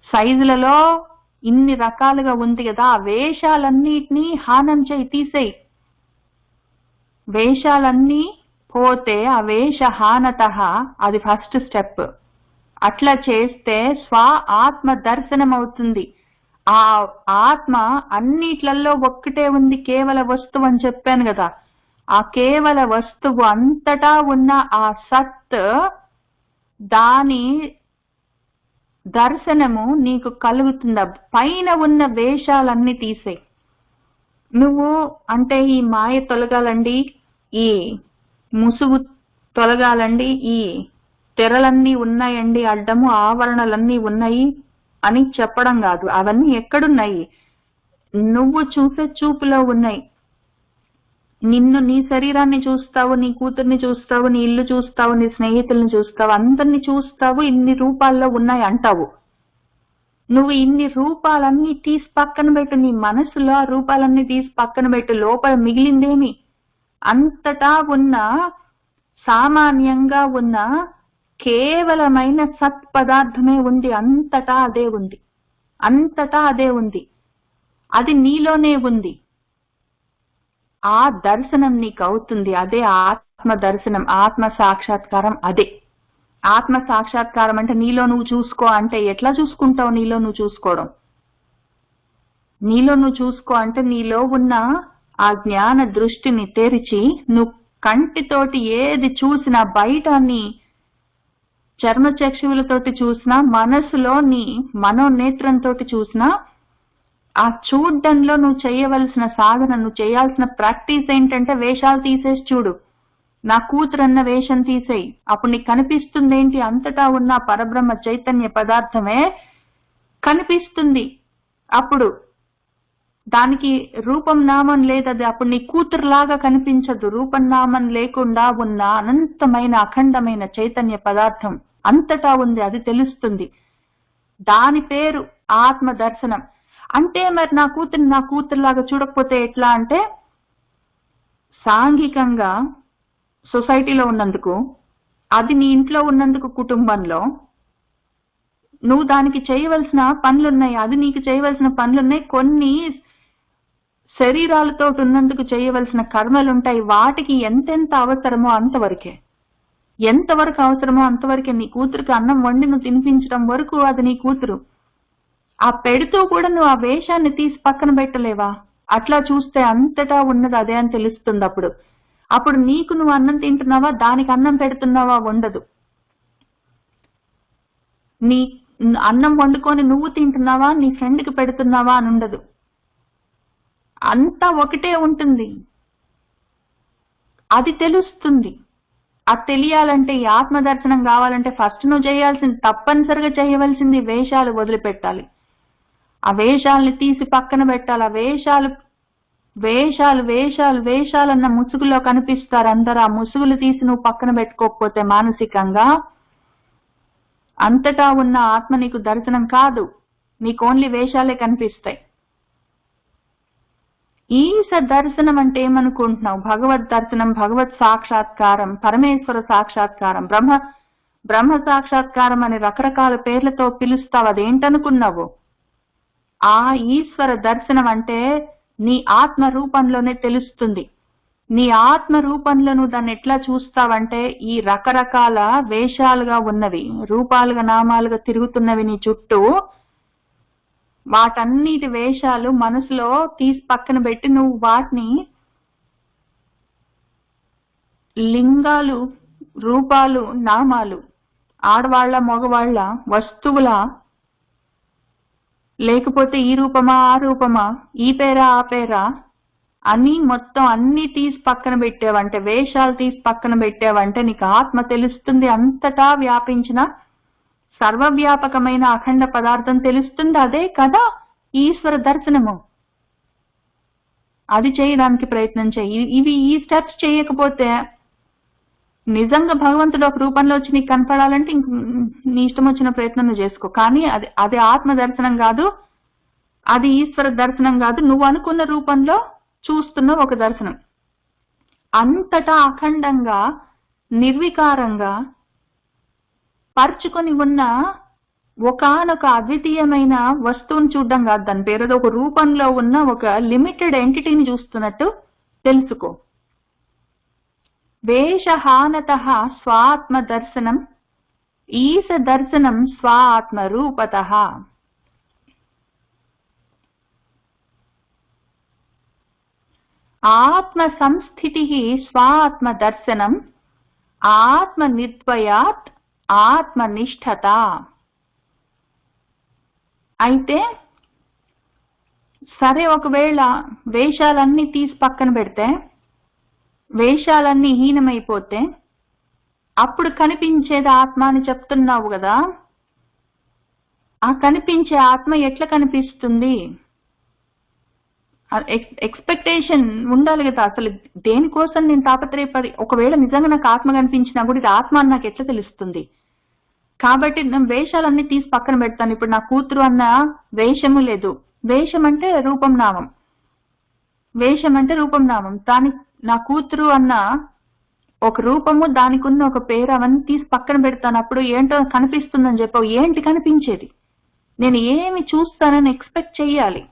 సైజులలో, ఇన్ని రకాలుగా ఉంది కదా. ఆ వేషాలన్నిటినీ హానం చేయి, తీసేయి. వేషాలన్నీ పోతే ఆ వేషహానత, అది ఫస్ట్ స్టెప్. అట్లా చేస్తే స్వ ఆత్మ దర్శనం అవుతుంది. ఆ ఆత్మ అన్నిట్లలో ఒక్కటే ఉంది, కేవల వస్తువు అని చెప్పాను కదా. ఆ కేవల వస్తువు అంతటా ఉన్న ఆ సత్, దాని దర్శనము నీకు కలుగుతుందా? పైన ఉన్న వేషాలన్నీ తీసేయి. నువ్వు అంటే ఈ మాయ తొలగాలండి, ఈ ముసుగు తొలగాలండి, ఈ తెరలన్నీ ఉన్నాయండి, అడ్డము ఆవరణలన్నీ ఉన్నాయి అని చెప్పడం కాదు. అవన్నీ ఎక్కడున్నాయి? నువ్వు చూసే చూపులో ఉన్నాయి. నిన్ను, నీ శరీరాన్ని చూస్తావు, నీ కూతుర్ని చూస్తావు, నీ ఇల్లు చూస్తావు, నీ స్నేహితుల్ని చూస్తావు, అందరిని చూస్తావు, ఇన్ని రూపాల్లో ఉన్నాయి అంటావు. నువ్వు ఇన్ని రూపాలన్నీ తీసి పక్కన పెట్టు, నీ మనసులో ఆ రూపాలన్నీ తీసి పక్కన పెట్టు. లోపల మిగిలిందేమి? అంతటా ఉన్న, సామాన్యంగా ఉన్న కేవలమైన సత్ పదార్థమే ఉంది. అంతటా అదే ఉంది, అంతటా అదే ఉంది, అది నీలోనే ఉంది. ఆ దర్శనం నీకు అవుతుంది. అదే ఆత్మ దర్శనం, ఆత్మ సాక్షాత్కారం. అదే ఆత్మ సాక్షాత్కారం అంటే నీలో నువ్వు చూసుకో అంటే ఎట్లా చూసుకుంటావు? నీలో నువ్వు చూసుకోవడం, నీలో నువ్వు చూసుకో అంటే నీలో ఉన్న ఆ జ్ఞాన దృష్టిని తెరిచి, నువ్వు కంటితోటి ఏది చూసినా, బయట నీ చర్మచక్షువులతోటి చూసినా, మనసులో నీ మనోనేత్రంతో చూసినా, ఆ చూడ్డంలో నువ్వు చేయవలసిన సాధన, నువ్వు చేయాల్సిన ప్రాక్టీస్ ఏంటంటే వేషాలు తీసేసి చూడు. నా కూతురు అన్న వేషం తీసేయి. అప్పుడు నీకు కనిపిస్తుంది ఏంటి? అంతటా ఉన్న పరబ్రహ్మ చైతన్య పదార్థమే కనిపిస్తుంది. అప్పుడు దానికి రూపం నామం లేదు. అది అప్పుడు నీ కూతురులాగా కనిపించదు. రూపం నామం లేకుండా ఉన్న అనంతమైన అఖండమైన చైతన్య పదార్థం అంతటా ఉంది, అది తెలుస్తుంది. దాని పేరు ఆత్మ దర్శనం. అంటే మరి నా కూతురులాగా చూడకపోతే ఎట్లా అంటే, సాంఘికంగా సొసైటీలో ఉన్నందుకు, అది నీ ఇంట్లో ఉన్నందుకు, కుటుంబంలో నువ్వు దానికి చేయవలసిన పనులున్నాయి, అది నీకు చేయవలసిన పనులున్నాయి. కొన్ని శరీరాలతో ఉన్నందుకు చేయవలసిన కర్మలుంటాయి. వాటికి ఎంతెంత అవసరమో అంతవరకే. ఎంతవరకు అవసరమో అంతవరకే. నీ కూతురికి అన్నం వండి నువ్వు తినిపించడం వరకు అది నీ కూతురు. ఆ పెడుతూ కూడా నువ్వు ఆ వేషాన్ని తీసి పక్కన పెట్టలేవా? అట్లా చూస్తే అంతటా ఉన్నది అదే అని తెలుస్తుంది. అప్పుడు నీకు నువ్వు అన్నం తింటున్నావా, దానికి అన్నం పెడుతున్నావా ఉండదు. నీ అన్నం వండుకొని నువ్వు తింటున్నావా, నీ ఫ్రెండ్కి పెడుతున్నావా అని ఉండదు. అంతా ఒకటే ఉంటుంది. అది తెలుస్తుంది. అది తెలియాలంటే, ఈ ఆత్మదర్శనం కావాలంటే ఫస్ట్ నువ్వు చేయాల్సింది, తప్పనిసరిగా చేయవలసింది వేషాలు వదిలిపెట్టాలి. ఆ వేషాలని తీసి పక్కన పెట్టాలి. ఆ వేషాలన్న ముసుగులో కనిపిస్తారు అందరూ. ఆ ముసుగులు తీసి నువ్వు పక్కన పెట్టుకోకపోతే మానసికంగా అంతటా ఉన్న ఆత్మ నీకు దర్శనం కాదు. నీకు ఓన్లీ వేషాలే కనిపిస్తాయి. ఈశ దర్శనం అంటే ఏమనుకుంటున్నావు? భగవద్ దర్శనం, భగవత్ సాక్షాత్కారం, పరమేశ్వర సాక్షాత్కారం, బ్రహ్మ సాక్షాత్కారం అని రకరకాల పేర్లతో పిలుస్తావు. అదేంటనుకున్నావు? ఆ ఈశ్వర దర్శనం అంటే నీ ఆత్మ రూపంలోనే తెలుస్తుంది. నీ ఆత్మ రూపంలో నువ్వు దాన్ని ఎట్లా చూస్తావంటే, ఈ రకరకాల వేషాలుగా ఉన్నవి, రూపాలుగా నామాలుగా తిరుగుతున్నవి నీ చుట్టూ, వాటన్నిటి వేషాలు మనసులో తీసి పక్కన పెట్టి నువ్వు వాటిని లింగాలు, రూపాలు, నామాలు, ఆడవాళ్ళ మగవాళ్ళ, వస్తువుల, లేకపోతే ఈ రూపమా ఆ రూపమా, ఈ పేరా ఆ పేరా అని మొత్తం అన్ని తీసి పక్కన పెట్టావంటే, వేషాలు తీసి పక్కన పెట్టావంటే నీకు ఆత్మ తెలుస్తుంది. అంతటా వ్యాపించిన సర్వవ్యాపకమైన అఖండ పదార్థం తెలుస్తుంది. అదే కదా ఈశ్వర దర్శనము. అది చేయడానికి ప్రయత్నం చేయి. ఈ స్టెప్స్ చేయకపోతే నిజంగా భగవంతుడు ఒక రూపంలో వచ్చి నీకు కనపడాలంటే ఇంక నీ ఇష్టం వచ్చిన ప్రయత్నం నువ్వు చేసుకో. కానీ అది ఆత్మ దర్శనం కాదు, అది ఈశ్వర దర్శనం కాదు. నువ్వు అనుకున్న రూపంలో చూస్తున్న ఒక దర్శనం. అంతటా అఖండంగా నిర్వికారంగా పరుచుకొని ఉన్న ఒకానొక అద్వితీయమైన వస్తువుని చూడడం కాదు దాని పేరు. ఒక రూపంలో ఉన్న ఒక లిమిటెడ్ ఎంటిటీని చూస్తున్నట్టు తెలుసుకో. వేషహానత స్వాత్మ దర్శనం ఈశ దర్శనం స్వాత్మ రూపత. ఆత్మ సంస్థితి స్వాత్మ దర్శనం ఆత్మ నిర్ద్వయాత్ ఆత్మనిష్ఠత. అయితే సరే, ఒకవేళ వేషాలన్నీ తీసి పక్కన పెడితే, వేషాలన్నీ హీనమైపోతే అప్పుడు కనిపించేది ఆత్మ అని చెప్తున్నావు కదా. ఆ కనిపించే ఆత్మ ఎట్లా కనిపిస్తుంది? ఎక్స్పెక్టేషన్ ఉండాలి కదా. అసలు దేనికోసం నేను తాపత్రయపడి, ఒకవేళ నిజంగా నాకు ఆత్మ కనిపించినా కూడా ఇది ఆత్మ అని నాకు ఎట్లా తెలుస్తుంది? కాబట్టి నేను వేషాలన్నీ తీసి పక్కన పెడతాను. ఇప్పుడు నా కూతురు అన్న వేషము లేదు. వేషం అంటే రూపం నామం, వేషం అంటే రూపం నామం. నా కూతురు అన్న ఒక రూపము, దానికి ఉన్న ఒక పేరు, అవన్నీ తీసి పక్కన పెడతాను. అప్పుడు ఏంటో కనిపిస్తుందని చెప్పావు. ఏంటి కనిపించేది? నేను ఏమి చూస్తానని ఎక్స్పెక్ట్ చెయ్యాలి.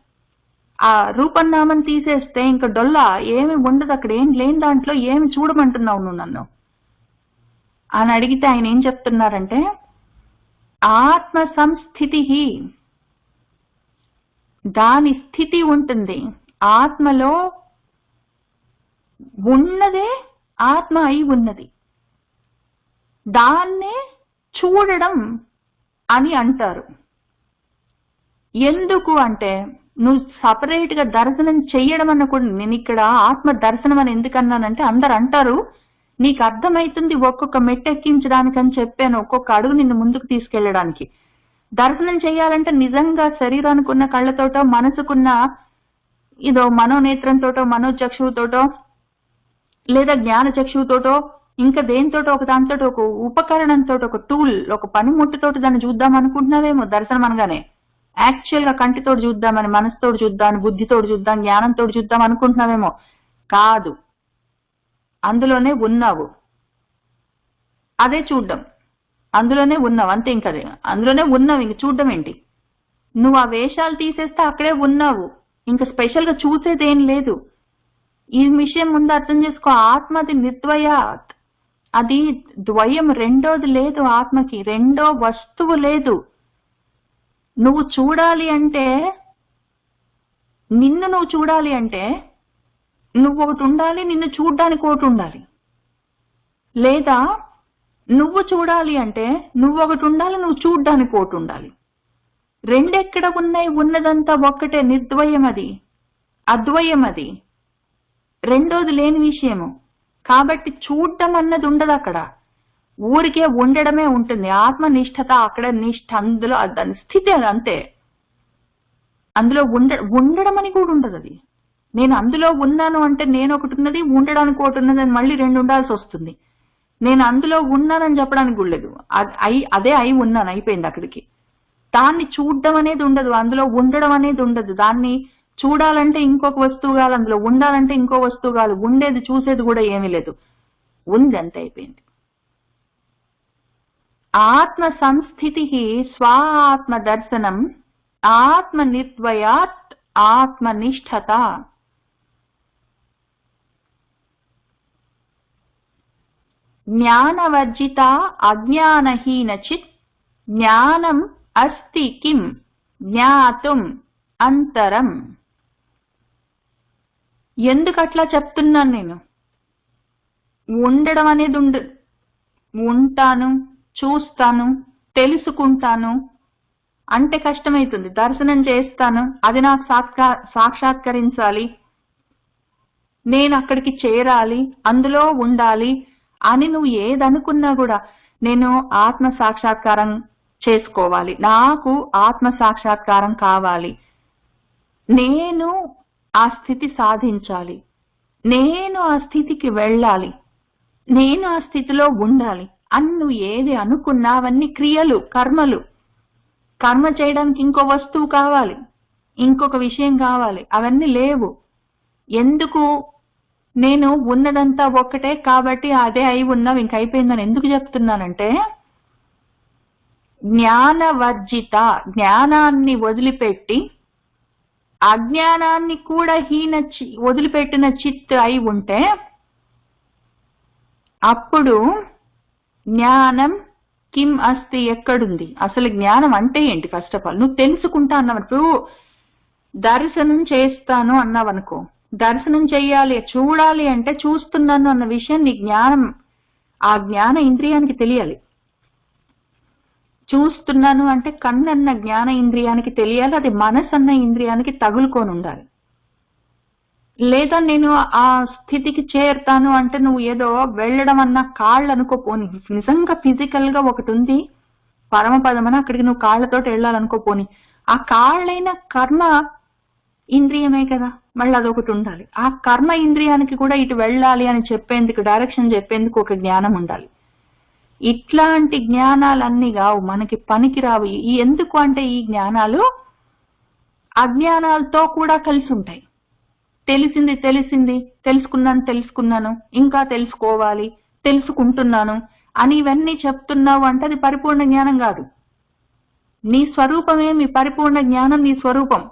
ఆ రూపనామం తీసేస్తే ఇంకా డొల్లా ఏమి ఉండదు అక్కడ. ఏం లేని దాంట్లో ఏమి చూడమంటున్నావు నువ్వు నన్ను అని అడిగితే ఆయన ఏం చెప్తున్నారంటే, ఆత్మ సంస్థితి, దాని స్థితి ఉంటుంది. ఆత్మలో ఉన్నదే ఆత్మ అయి ఉన్నది. దాన్నే చూడడం అని అంటారు. ఎందుకు అంటే, నువ్వు సపరేట్ గా దర్శనం చెయ్యడం అన్న కూడా, నేను ఇక్కడ ఆత్మ దర్శనం అని ఎందుకన్నానంటే, అందరు అంటారు నీకు అర్థమైతుంది ఒక్కొక్క మెట్టు ఎక్కించడానికి అని చెప్పాను, ఒక్కొక్క అడుగు నిన్ను ముందుకు తీసుకెళ్లడానికి. దర్శనం చేయాలంటే నిజంగా శరీరానికి ఉన్న కళ్ళతోటో, మనసుకున్న ఇదో మనోనేత్రంతోటో, మనోచక్షువుతోటో, లేదా జ్ఞాన చక్షువుతోటో, ఇంకా దేనితోటో ఒక దానితోటి, ఒక ఉపకరణంతో, ఒక టూల్, ఒక పనిముట్టుతోటి దాన్ని చూద్దాం అనుకుంటున్నావేమో. దర్శనం అనగానే యాక్చువల్ గా కంటితోటి చూద్దామని, మనసుతోటి చూద్దామని, బుద్ధితోటి చూద్దాం, జ్ఞానంతో చూద్దాం అనుకుంటున్నావేమో. కాదు, అందులోనే ఉన్నావు. అదే చూడ్డం. అందులోనే ఉన్నావు అంతే. ఇంకదే అందులోనే ఉన్నావు. ఇంక చూడ్డం ఏంటి? నువ్వు ఆ వేషాలు తీసేస్తే అక్కడే ఉన్నావు. ఇంకా స్పెషల్ గా చూసేదేం లేదు. ఈ విషయం ముందు అర్థం చేసుకో. ఆత్మది నిర్ద్వయాత్, అది ద్వయం, రెండోది లేదు. ఆత్మకి రెండో వస్తువు లేదు. నువ్వు చూడాలి అంటే, నిన్ను నువ్వు చూడాలి అంటే నువ్వు ఒకటి ఉండాలి, నిన్ను చూడ్డానికి ఒకటి ఉండాలి. లేదా నువ్వు చూడాలి అంటే నువ్వు ఒకటి ఉండాలి, నువ్వు చూడ్డానికి ఒకటి ఉండాలి. రెండెక్కడ ఉన్నాయి? ఉన్నదంతా ఒక్కటే, నిర్ద్వయం, అది అద్వయం, అది రెండోది లేని విషయము. కాబట్టి చూడటం అన్నది ఉండదు అక్కడ, ఊరికే ఉండడమే ఉంటుంది. ఆత్మనిష్టత అక్కడ నిష్ఠ, అందులో దాని స్థితి అది అంతే. అందులో ఉండడం అని కూడా ఉండదు. అది నేను అందులో ఉన్నాను అంటే నేను ఒకటి ఉన్నది, ఉండడానికి ఒకటి ఉన్నది అని మళ్ళీ రెండు ఉండాల్సి వస్తుంది. నేను అందులో ఉన్నానని చెప్పడానికి కూడా లేదు. అదే అయి ఉన్నాను, అయిపోయింది అక్కడికి. దాన్ని చూడడం అనేది ఉండదు, అందులో ఉండడం అనేది ఉండదు. దాన్ని చూడాలంటే ఇంకొక వస్తువు కాదు, అందులో ఉండాలంటే ఇంకో వస్తువు కాదు. ఉండేది చూసేది కూడా ఏమీ లేదు, ఉంది, అంతే, అయిపోయింది. ఆత్మ సంస్థితి స్వ ఆత్మ దర్శనం ఆత్మ నిర్ద్వయాత్ ఆత్మనిష్టత. జ్ఞానవర్జిత అజ్ఞానహీన చిత్ జ్ఞానం అస్తి కిం జ్ఞాతుం అంతరం. ఎందుకు అట్లా చెప్తున్నాను నేను? ఉండడం అనేది ఉంటాను, చూస్తాను, తెలుసుకుంటాను అంటే కష్టమవుతుంది. దర్శనం చేస్తాను, అది నాకు సాక్షాత్కరించాలి, నేను అక్కడికి చేరాలి, అందులో ఉండాలి అని నువ్వు ఏదనుకున్నా కూడా, నేను ఆత్మ సాక్షాత్కారం చేసుకోవాలి, నాకు ఆత్మ సాక్షాత్కారం కావాలి, నేను ఆ స్థితి సాధించాలి, నేను ఆ స్థితికి వెళ్ళాలి, నేను ఆ స్థితిలో ఉండాలి అని నువ్వు ఏది అనుకున్నా అవన్నీ క్రియలు, కర్మలు. కర్మ చేయడానికి ఇంకో వస్తువు కావాలి, ఇంకొక విషయం కావాలి. అవన్నీ లేవు. ఎందుకు? నేను ఉన్నదంతా ఒక్కటే కాబట్టి అదే అయి ఉన్నావు, ఇంక అయిపోయిందని ఎందుకు చెప్తున్నానంటే, జ్ఞానవర్జిత, జ్ఞానాన్ని వదిలిపెట్టి అజ్ఞానాన్ని కూడా వదిలిపెట్టిన చిత్ అయి ఉంటే అప్పుడు జ్ఞానం కిం అస్తి, ఎక్కడుంది? అసలు జ్ఞానం అంటే ఏంటి? ఫస్ట్ ఆఫ్ ఆల్ నువ్వు తెలుసుకుంటా అన్నప్పుడు, దర్శనం చేస్తాను అన్నావనుకో, దర్శనం చెయ్యాలి, చూడాలి అంటే చూస్తున్నాను అన్న విషయం నీ జ్ఞానం, ఆ జ్ఞాన ఇంద్రియానికి తెలియాలి. చూస్తున్నాను అంటే కన్నన్న జ్ఞాన ఇంద్రియానికి తెలియాలి, అది మనసు అన్న ఇంద్రియానికి తగులుకొని ఉండాలి. లేదా నేను ఆ స్థితికి చేరుతాను అంటే నువ్వు ఏదో వెళ్ళడం అన్న కాళ్ళు అనుకోపోని, నిజంగా ఫిజికల్ గా ఒకటి ఉంది పరమపదం అని, అక్కడికి నువ్వు కాళ్ళతోటి వెళ్ళాలనుకోపోని, ఆ కాళ్ళైన కర్మ ఇంద్రియమే కదా, మళ్ళీ అదొకటి ఉండాలి. ఆ కర్మ ఇంద్రియానికి కూడా ఇటు వెళ్ళాలి అని చెప్పేందుకు, డైరెక్షన్ చెప్పేందుకు ఒక జ్ఞానం ఉండాలి. ఇట్లాంటి జ్ఞానాలన్నీ కావు, మనకి పనికిరావు. ఎందుకు అంటే ఈ జ్ఞానాలు అజ్ఞానాలతో కూడా కలిసి ఉంటాయి. తెలిసింది తెలుసుకున్నాను, ఇంకా తెలుసుకోవాలి, తెలుసుకుంటున్నాను అని ఇవన్నీ చెప్తున్నావు అంటే అది పరిపూర్ణ జ్ఞానం కాదు. నీ స్వరూపమేమి? పరిపూర్ణ జ్ఞానం నీ స్వరూపం.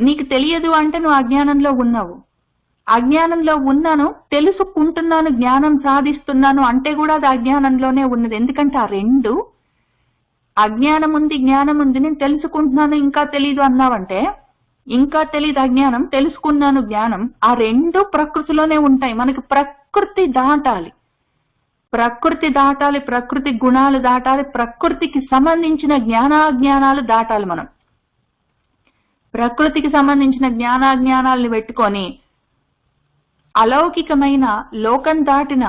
నీకు తెలియదు అంటే నువ్వు అజ్ఞానంలో ఉన్నావు. అజ్ఞానంలో ఉన్నాను, తెలుసుకుంటున్నాను, జ్ఞానం సాధిస్తున్నాను అంటే కూడా అది అజ్ఞానంలోనే ఉన్నది. ఎందుకంటే ఆ రెండు, అజ్ఞానం ఉంది, జ్ఞానం ఉంది. నేను తెలుసుకుంటున్నాను, ఇంకా తెలీదు అన్నావంటే, ఇంకా తెలీదు అజ్ఞానం, తెలుసుకున్నాను జ్ఞానం, ఆ రెండు ప్రకృతిలోనే ఉంటాయి. మనకి ప్రకృతి దాటాలి, ప్రకృతి గుణాలు దాటాలి, ప్రకృతికి సంబంధించిన జ్ఞానాజ్ఞానాలు దాటాలి. మనం ప్రకృతికి సంబంధించిన జ్ఞానాజ్ఞానాలను పెట్టుకొని అలౌకికమైన, లోకం దాటిన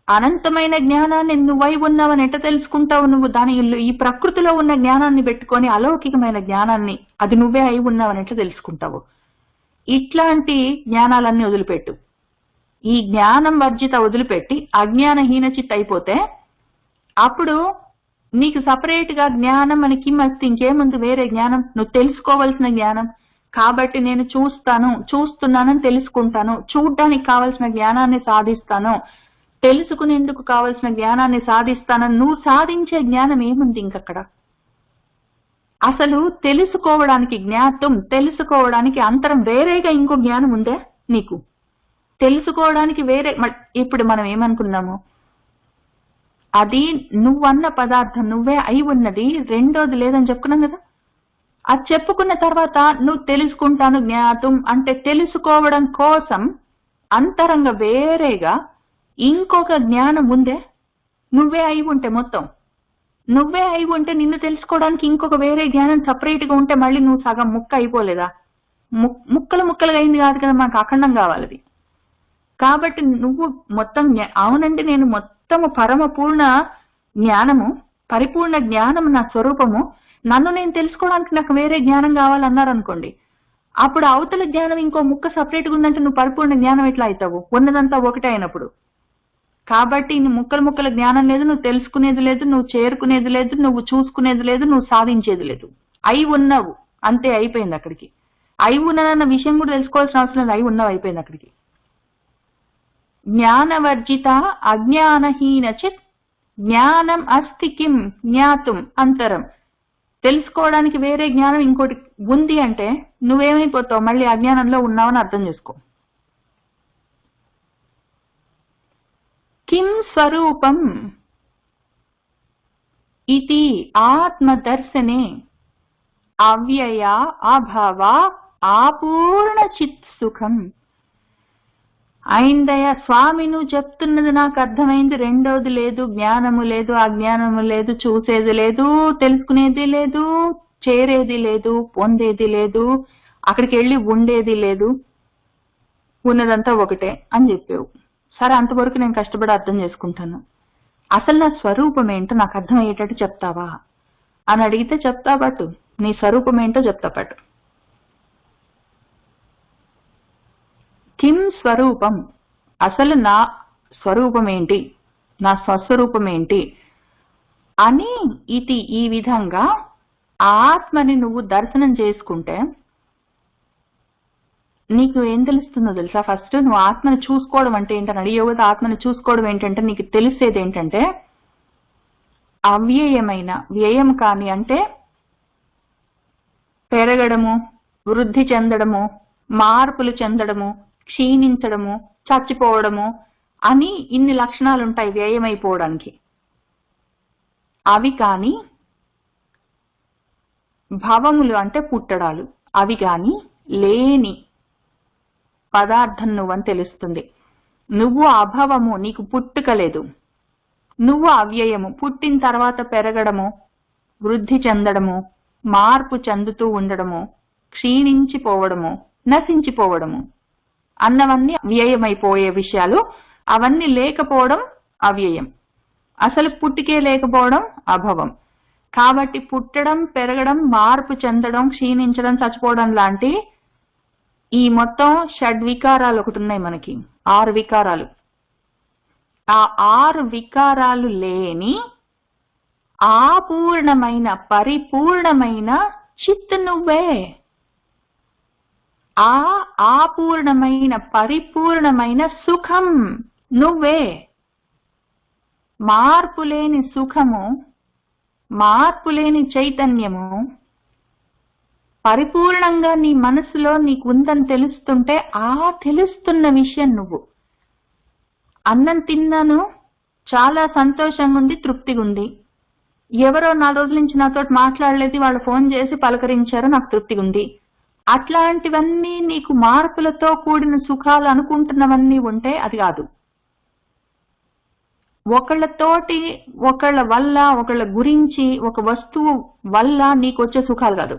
అనంతమైన జ్ఞానాన్ని నువ్వై ఉన్నావని ఎట్ట తెలుసుకుంటావు? నువ్వు దాని ఈ ప్రకృతిలో ఉన్న జ్ఞానాన్ని పెట్టుకొని అలౌకికమైన జ్ఞానాన్ని, అది నువ్వే అయి ఉన్నావని ఎట్లా తెలుసుకుంటావు? ఇట్లాంటి జ్ఞానాలన్నీ వదిలిపెట్టు. ఈ జ్ఞానం వర్జిత వదిలిపెట్టి అజ్ఞానహీన చిత్ అయిపోతే అప్పుడు నీకు సపరేట్ గా జ్ఞానం అని కిమ్మస్తి, ఇంకేముంది వేరే జ్ఞానం? నువ్వు తెలుసుకోవాల్సిన జ్ఞానం. కాబట్టి నేను చూస్తున్నానని తెలుసుకుంటాను, చూడ్డానికి కావలసిన జ్ఞానాన్ని సాధిస్తాను, తెలుసుకునేందుకు కావలసిన జ్ఞానాన్ని సాధిస్తానని నువ్వు సాధించే జ్ఞానం ఏముంది ఇంకక్కడ? అసలు తెలుసుకోవడానికి జ్ఞాతం, తెలుసుకోవడానికి అంతరం వేరేగా ఇంకో జ్ఞానం ఉందే నీకు? తెలుసుకోవడానికి వేరే. ఇప్పుడు మనం ఏమనుకున్నాము, అది నువ్వన్న పదార్థం నువ్వే అయి ఉన్నది, రెండోది లేదని చెప్పుకున్నాం కదా. అది చెప్పుకున్న తర్వాత నువ్వు తెలుసుకుంటాను జ్ఞాతం అంటే తెలుసుకోవడం కోసం అంతరంగ వేరేగా ఇంకొక జ్ఞానం ఉందే? నువ్వే అయి ఉంటే, మొత్తం నువ్వే అయి ఉంటే నిన్ను తెలుసుకోవడానికి ఇంకొక వేరే జ్ఞానం సపరేట్ గా ఉంటే మళ్ళీ నువ్వు సగం ముక్క అయిపోలేదా? ముక్కలు ముక్కలుగా అయింది కాదు కదా, మాకు అఖండం కావాలి. కాబట్టి నువ్వు మొత్తం అవునండి నేను మొత్తము పరమ పూర్ణ జ్ఞానము, పరిపూర్ణ జ్ఞానము నా స్వరూపము, నన్ను నేను తెలుసుకోవడానికి నాకు వేరే జ్ఞానం కావాలన్నారు అనుకోండి, అప్పుడు అవతల జ్ఞానం ఇంకో ముక్క సపరేట్గా ఉందంటే నువ్వు పరిపూర్ణ జ్ఞానం ఎట్లా అవుతావు? ఉన్నదంతా ఒకటే అయినప్పుడు. కాబట్టి ముక్కలు ముక్కల జ్ఞానం లేదు, నువ్వు తెలుసుకునేది లేదు, నువ్వు చేరుకునేది లేదు, నువ్వు చూసుకునేది లేదు, నువ్వు సాధించేది లేదు. అయి ఉన్నావు అంతే, అయిపోయింది అక్కడికి. అయి ఉన్నదన్న విషయం కూడా తెలుసుకోవాల్సిన అవసరం లేదు, అయి ఉన్నావు అయిపోయింది అక్కడికి. జ్ఞానవర్జిత అజ్ఞానహీన చిత్ జ్ఞానం అస్తి కిం జ్ఞాతుం అంతరం. తెలుసుకోవడానికి వేరే జ్ఞానం ఇంకోటి ఉంది అంటే నువ్వేమైపోతావు? మళ్ళీ అజ్ఞానంలో ఉన్నావని అర్థం చేసుకో. కిం స్వరూపం ఇతి ఆత్మదర్శనే అవ్యయ అభవ ఆపూర్ణ చిత్ సుఖం. అయిందయ్య స్వామి, నువ్వు చెప్తున్నది నాకు అర్థమైంది, రెండోది లేదు, జ్ఞానము లేదు, అజ్ఞానము లేదు, చూసేది లేదు, తెలుసుకునేది లేదు, చేరేది లేదు, పొందేది లేదు, అక్కడికి వెళ్ళి ఉండేది లేదు, ఉన్నదంతా ఒకటే అని చెప్పావు. సరే, అంతవరకు నేను కష్టపడి అర్థం చేసుకుంటాను. అసలు నా స్వరూపం ఏంటో నాకు అర్థమయ్యేటట్టు చెప్తావా అని అడిగితే చెప్తా పట్టు, నీ స్వరూపం ఏంటో చెప్తా పట్టు. కిం స్వరూపం, అసలు నా స్వరూపం ఏంటి, నా స్వస్వరూపం ఏంటి అని ఇది ఈ విధంగా ఆత్మని నువ్వు దర్శనం చేసుకుంటే నీకు ఏం తెలుస్తుందో తెలుసా? ఫస్ట్ నువ్వు ఆత్మని చూసుకోవడం అంటే ఏంటని అడిగే కదా. ఆత్మని చూసుకోవడం ఏంటంటే నీకు తెలిసేది ఏంటంటే అవ్యయమైన, వ్యయం కాని అంటే పెరగడము, వృద్ధి చెందడము, మార్పులు చెందడము, క్షీణించడము, చచ్చిపోవడము అని ఇన్ని లక్షణాలు ఉంటాయి వ్యయమైపోవడానికి. అవి కాని భవములు అంటే పుట్టడాలు, అవి కాని లేని పదార్థం నువ్వని తెలుస్తుంది. నువ్వు అభవము, నీకు పుట్టుక లేదు. నువ్వు అవ్యయము, పుట్టిన తర్వాత పెరగడము, వృద్ధి చెందడము, మార్పు చెందుతూ ఉండడము, క్షీణించిపోవడము, నశించిపోవడము అన్నవన్నీ వ్యయమైపోయే విషయాలు. అవన్నీ లేకపోవడం అవ్యయం. అసలు పుట్టికే లేకపోవడం అభవం. కాబట్టి పుట్టడం, పెరగడం, మార్పు చెందడం, క్షీణించడం, చచ్చిపోవడం లాంటి ఈ మొత్తం షడ్వికారాలు ఒకటి ఉన్నాయి మనకి, 6 వికారాలు. ఆ 6 వికారాలు లేని ఆపూర్ణమైన, పరిపూర్ణమైన చిత్ నువ్వే. ఆ ఆపూర్ణమైన, పరిపూర్ణమైన సుఖం నువ్వే. మార్పులేని సుఖము, మార్పులేని చైతన్యము పరిపూర్ణంగా నీ మనసులో నీకు ఉందని తెలుస్తుంటే ఆ తెలుస్తున్న విషయం నువ్వు. అన్నం తిన్నాను, చాలా సంతోషంగా ఉంది, తృప్తిగా ఉంది. ఎవరో 4 రోజుల నుంచి నాతో మాట్లాడలేదు, వాళ్ళు ఫోన్ చేసి పలకరించారు, నాకు తృప్తిగా ఉంది. అట్లాంటివన్నీ నీకు మార్పులతో కూడిన సుఖాలు అనుకుంటున్నవన్నీ ఉంటే అది కాదు. ఒకళ్ళతోటి, ఒకళ్ళ వల్ల, ఒకళ్ళ గురించి, ఒక వస్తువు వల్ల నీకు వచ్చే సుఖాలు కాదు.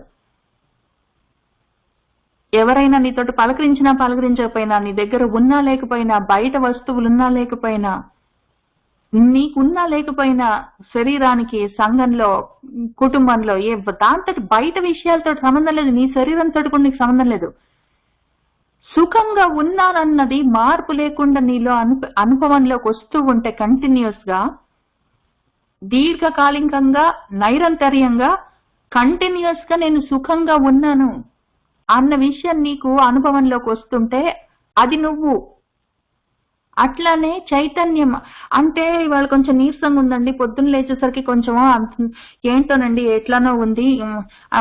ఎవరైనా నీతోటి పలకరించినా పలకరించకపోయినా, నీ దగ్గర ఉన్నా లేకపోయినా, బయట వస్తువులున్నా లేకపోయినా, నీకున్నా లేకపోయినా, శరీరానికి, సంఘంలో, కుటుంబంలో దాంతో బయట విషయాలతో సంబంధం లేదు, నీ శరీరంతో కూడా నీకు సంబంధం లేదు. సుఖంగా ఉన్నానన్నది మార్పు లేకుండా నీలో అనుభవంలోకి వస్తూ ఉంటే కంటిన్యూస్ గా, దీర్ఘకాలికంగా, నైరంతర్యంగా కంటిన్యూస్ గా నేను సుఖంగా ఉన్నాను అన్న విషయం నీకు అనుభవంలోకి వస్తుంటే అది నువ్వు. అట్లానే చైతన్యం అంటే ఇవాళ కొంచెం నీరసంగా ఉందండి, పొద్దున్న లేచేసరికి కొంచెం ఏంటోనండి ఎట్లానో ఉంది,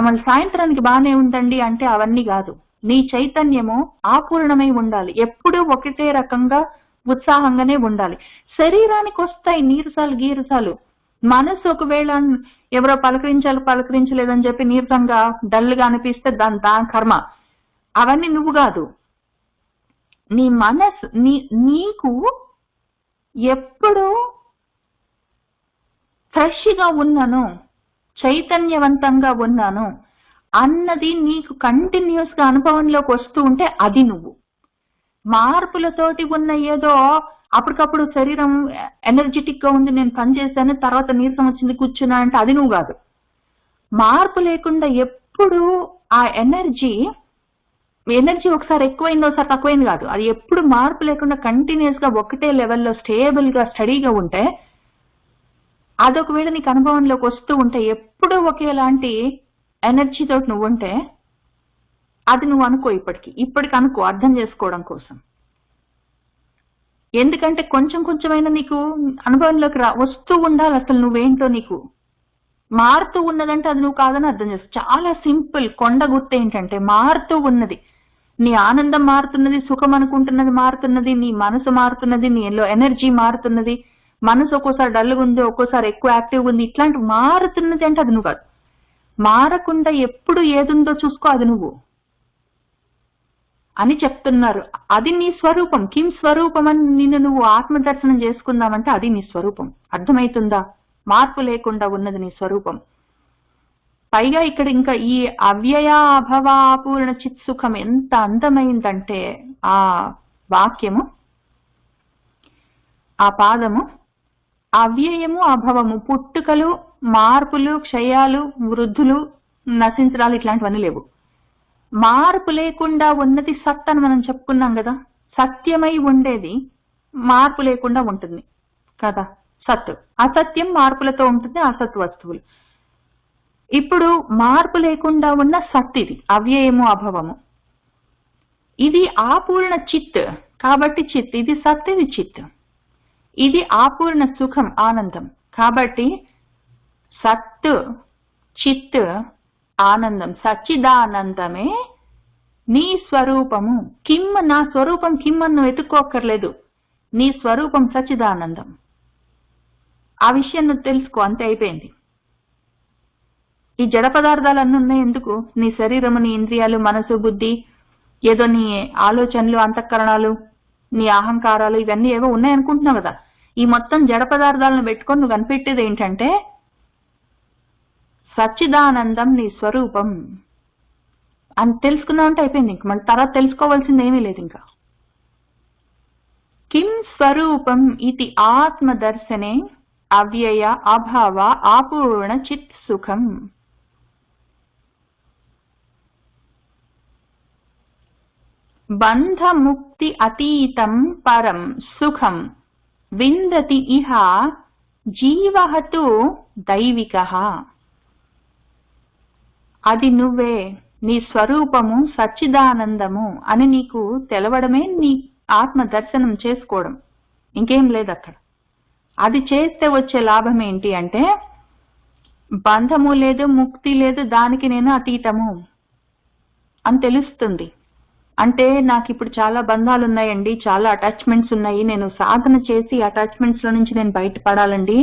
మళ్ళీ సాయంత్రానికి బాగానే ఉందండి అంటే అవన్నీ కాదు. నీ చైతన్యము ఆపూర్ణమై ఉండాలి, ఎప్పుడూ ఒకటే రకంగా ఉత్సాహంగానే ఉండాలి. శరీరానికి వస్తాయి నీరసాలు గీరసాలు. మనసు ఒకవేళ ఎవరో పలకరించలేదని చెప్పి నీరసంగా డల్గా అనిపిస్తే దాని కర్మ. అవన్నీ నువ్వు కాదు. నీ మనసు నీకు ఎప్పుడు ఫ్రెష్గా ఉన్నాను, చైతన్యవంతంగా ఉన్నాను అన్నది నీకు కంటిన్యూస్ గా అనుభవంలోకి వస్తూ ఉంటే అది నువ్వు. మార్పులతోటి ఉన్న ఏదో అప్పటికప్పుడు శరీరం ఎనర్జెటిక్ గా ఉంది, నేను పని చేశాను, తర్వాత నీరసం వచ్చింది కూర్చున్నా అంటే అది నువ్వు కాదు. మార్పు లేకుండా ఎప్పుడు ఆ ఎనర్జీ ఒకసారి ఎక్కువైంది ఒకసారి తక్కువైంది కాదు, అది ఎప్పుడు మార్పు లేకుండా కంటిన్యూస్ గా ఒకటే లెవెల్లో స్టేబుల్ గా స్టడీగా ఉంటే అదొకవేళ నీకు అనుభవంలోకి వస్తూ ఉంటే ఎప్పుడు ఒకేలాంటి ఎనర్జీ తోటి నువ్వు ఉంటే అది నువ్వు అనుకో. ఇప్పటికి అనుకో అర్థం చేసుకోవడం కోసం. ఎందుకంటే కొంచెమైనా నీకు అనుభవంలోకి వస్తూ ఉండాలి. అసలు నువ్వేంటో నీకు మారుతూ ఉన్నదంటే అది నువ్వు కాదని అర్థం చేసుకో. చాలా సింపుల్. కొండ గుర్తు ఏంటంటే మారుతూ ఉన్నది. నీ ఆనందం మారుతున్నది, సుఖం అనుకుంటున్నది మారుతున్నది, నీ మనసు మారుతున్నది, నీలో ఎనర్జీ మారుతున్నది, మనసు ఒక్కోసారి డల్గా ఉంది, ఒక్కోసారి ఎక్కువ యాక్టివ్గా ఉంది, ఇట్లాంటి మారుతున్నది అంటే అది నువ్వు కాదు. మారకుండా ఎప్పుడు ఏదుందో చూసుకో, అది నువ్వు అని చెప్తున్నారు. అది నీ స్వరూపం. కిం స్వరూపం అని నిన్ను నువ్వు ఆత్మదర్శనం చేసుకుందామంటే అది నీ స్వరూపం. అర్థమవుతుందా? మార్పు లేకుండా ఉన్నది నీ స్వరూపం. పైగా ఇక్కడ ఇంకా ఈ అవ్యయ అభవ అపూర్ణ చిత్ సుఖం ఎంత అందమైందంటే ఆ వాక్యము, ఆ పాదము, అవ్యయము అభవము, పుట్టుకలు, మార్పులు, క్షయాలు, వృద్ధులు, నశించడాలు ఇట్లాంటివన్నీ లేవు. మార్పు లేకుండా ఉన్నది సత్ అని మనం చెప్పుకున్నాం కదా. సత్యమై ఉండేది మార్పు లేకుండా ఉంటుంది కదా, సత్. అసత్యం మార్పులతో ఉంటుంది, అసత్ వస్తువులు. ఇప్పుడు మార్పు లేకుండా ఉన్న సత్ ఇది, అవ్యయము అభవము. ఇది ఆపూర్ణ చిత్ కాబట్టి చిత్. ఇది సత్, ఇది చిత్. ఇది ఆపూర్ణ సుఖం, ఆనందం కాబట్టి సత్, చిత్, ఆనందం, సచ్చిదానందమే నీ స్వరూపము. కిమ్ నా స్వరూపం కిమ్ అని నువ్వు వెతుక్కోక్కర్లేదు. నీ స్వరూపం సచ్చిదానందం. ఆ విషయం నువ్వు తెలుసుకో, అంతే, అయిపోయింది. ఈ జడ పదార్థాలు అన్నీ ఉన్నాయి ఎందుకు? నీ శరీరము, నీ ఇంద్రియాలు, మనసు, బుద్ధి, ఏదో నీ ఆలోచనలు, అంతఃకరణాలు, నీ అహంకారాలు, ఇవన్నీ ఏవో ఉన్నాయనుకుంటున్నావు కదా. ఈ మొత్తం జడ పదార్థాలను పెట్టుకొని నువ్వు కనిపెట్టేది ఏంటంటే సచ్చిదానందం నీ స్వరూపం అని తెలుసుకున్నావు అంటే అయిపోయింది. ఇంక మళ్ళీ తర్వాత తెలుసుకోవాల్సింది ఏమీ లేదు. ఇంకా కిం స్వరూపం ఇది ఆత్మదర్శనే అవ్యయ అభావ ఆపూర్ణ చిత్ సుఖం. బంధముక్తి అతీతం పరం సుఖం విందతి ఇహ జీవహతు దైవికః. అది నువ్వే, నీ స్వరూపము సచ్చిదానందము అని నీకు తెలవడమే నీ ఆత్మ దర్శనం చేసుకోవడం. ఇంకేం లేదు అక్కడ. అది చేస్తే వచ్చే లాభం ఏంటి అంటే బంధము లేదు, ముక్తి లేదు, దానికి నేను అతీతము అని తెలుస్తుంది. అంటే నాకు ఇప్పుడు చాలా బంధాలు ఉన్నాయండి, చాలా అటాచ్మెంట్స్ ఉన్నాయి, నేను సాధన చేసి అటాచ్మెంట్స్ లో నుంచి నేను బయటపడాలండి,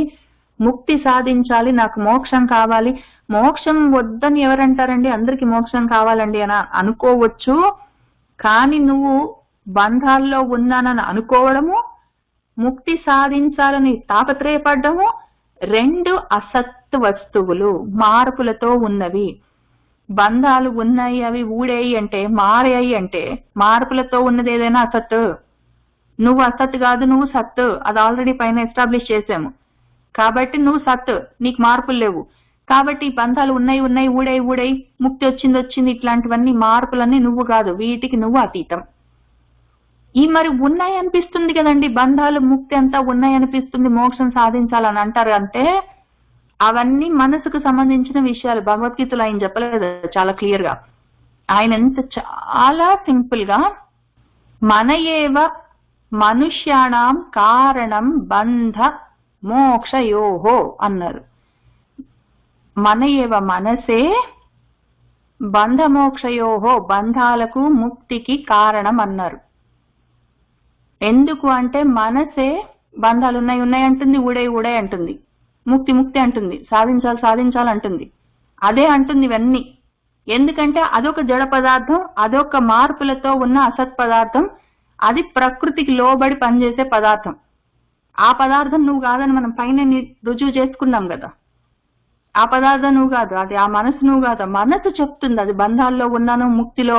ముక్తి సాధించాలి, నాకు మోక్షం కావాలి. మోక్షం వద్దని ఎవరంటారండి? అందరికి మోక్షం కావాలండి అని అనుకోవచ్చు. కానీ నువ్వు బంధాల్లో ఉన్నానని అనుకోవడము, ముక్తి సాధించాలని తాపత్రయపడ్డము రెండు అసత్ వస్తువులు, మార్పులతో ఉన్నవి. బంధాలు ఉన్నాయి, అవి ఊడాయి అంటే, మారాయి అంటే, మార్పులతో ఉన్నది ఏదైనా అసత్. నువ్వు అసత్ కాదు, నువ్వు సత్. అది ఆల్రెడీ పైన ఎస్టాబ్లిష్ చేసాము. కాబట్టి నువ్వు సత్, నీకు మార్పులు లేవు. కాబట్టి బంధాలు ఉన్నాయి, ఊడాయి, ముక్తి వచ్చింది, ఇట్లాంటివన్నీ మార్పులన్నీ నువ్వు కాదు, వీటికి నువ్వు అతీతం. ఈ మరి ఉన్నాయి అనిపిస్తుంది కదండి, బంధాలు, ముక్తి అంతా ఉన్నాయి అనిపిస్తుంది, మోక్షం సాధించాలని అంటారు. అంటే అవన్నీ మనసుకు సంబంధించిన విషయాలు. భగవద్గీతలో ఆయన చెప్పలేదు చాలా క్లియర్ గా. ఆయన ఎంత చాలా సింపుల్ గా మన ఏవ మనుష్యాణం కారణం బంధ మోక్షయోహో అన్నారు. మన ఏవ మనసే బంధమోక్షయోహో బంధాలకు ముక్తికి కారణం అన్నారు. ఎందుకు అంటే మనసే బంధాలు ఉన్నాయి అంటుంది, ఊడే అంటుంది, ముక్తి అంటుంది, సాధించాలంటుంది. అదే అంటుంది ఇవన్నీ. ఎందుకంటే అదొక జడ పదార్థం, అదొక మార్పులతో ఉన్న అసత్ పదార్థం, అది ప్రకృతికి లోబడి పనిచేసే పదార్థం. ఆ పదార్థం నువ్వు కాదని మనం పైన రుజువు చేసుకున్నాం కదా. ఆ పదార్థం నువ్వు కాదు, అది ఆ మనసు నువ్వు కాదు. మనసు చెప్తుంది అది బంధాల్లో ఉన్నాను, ముక్తిలో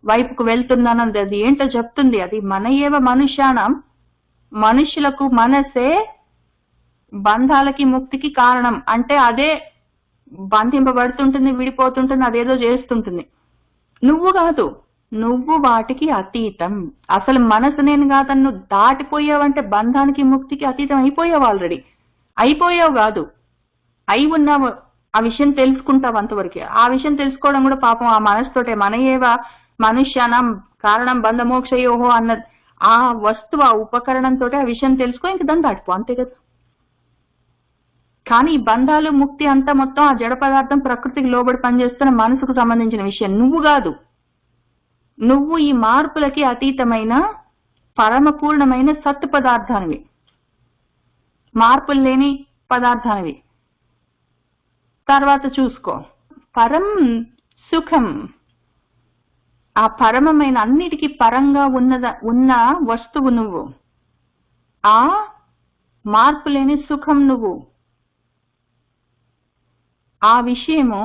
వైపుకు వెళ్తున్నాను, అది ఏంటో చెప్తుంది. అది మన ఏవ మనుష్యానం, మనుషులకు మనసే బంధాలకి ముక్తికి కారణం. అంటే అదే బంధింపబడుతుంటుంది, విడిపోతుంటుంది, అదేదో చేస్తుంటుంది. నువ్వు కాదు, నువ్వు వాటికి అతీతం. అసలు మనసు నేను కాదని నువ్వు దాటిపోయావంటే బంధానికి ముక్తికి అతీతం అయిపోయావు. ఆల్రెడీ అయిపోయావు కాదు, అయి ఉన్నావు. ఆ విషయం తెలుసుకుంటావు అంతవరకే. ఆ విషయం తెలుసుకోవడం కూడా పాపం ఆ మనసుతోటే. మన ఏవ మనుష్యానం కారణం బంధమోక్షయోహో అన్నది ఆ వస్తువు, ఆ ఉపకరణంతో ఆ విషయం తెలుసుకో, ఇంక దాన్ని దాటిపో, అంతే కదా. కానీ ఈ బంధాలు ముక్తి అంతా మొత్తం ఆ జడ పదార్థం ప్రకృతికి లోబడి పనిచేస్తున్న మనసుకు సంబంధించిన విషయం. నువ్వు కాదు, నువ్వు ఈ మార్పులకి అతీతమైన పరమపూర్ణమైన సత్ పదార్థానివి, మార్పులు లేని పదార్థానివి. తర్వాత చూసుకో, పరం సుఖం, ఆ పరమమైన అన్నిటికీ పరంగా ఉన్న వస్తువు నువ్వు, ఆ మార్పు లేని సుఖం నువ్వు. ఆ విషయము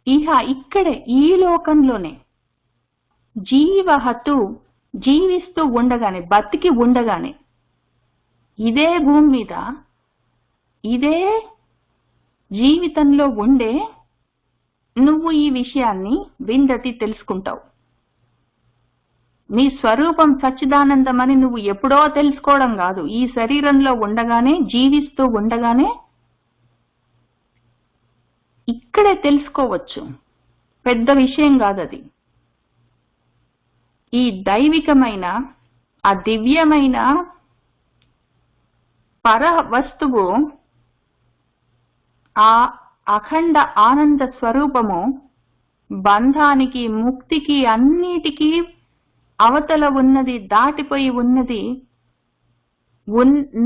ఇక్కడే ఈ లోకంలోనే జీవహతు, జీవిస్తూ ఉండగానే, బతికి ఉండగానే, ఇదే భూమి మీద ఇదే జీవితంలో ఉండే నువ్వు ఈ విషయాన్ని విందతి తెలుసుకుంటావు. నీ స్వరూపం సచ్చిదానందమని నువ్వు ఎప్పుడో తెలుసుకోవడం కాదు, ఈ శరీరంలో ఉండగానే, జీవిస్తూ ఉండగానే ఇక్కడే తెలుసుకోవచ్చు. పెద్ద విషయం కాదు అది. ఈ దైవికమైన, ఆ దివ్యమైన పర వస్తువు, ఆ అఖండ ఆనంద స్వరూపము బంధానికి, ముక్తికి, అన్నిటికీ అవతల ఉన్నది, దాటిపోయి ఉన్నది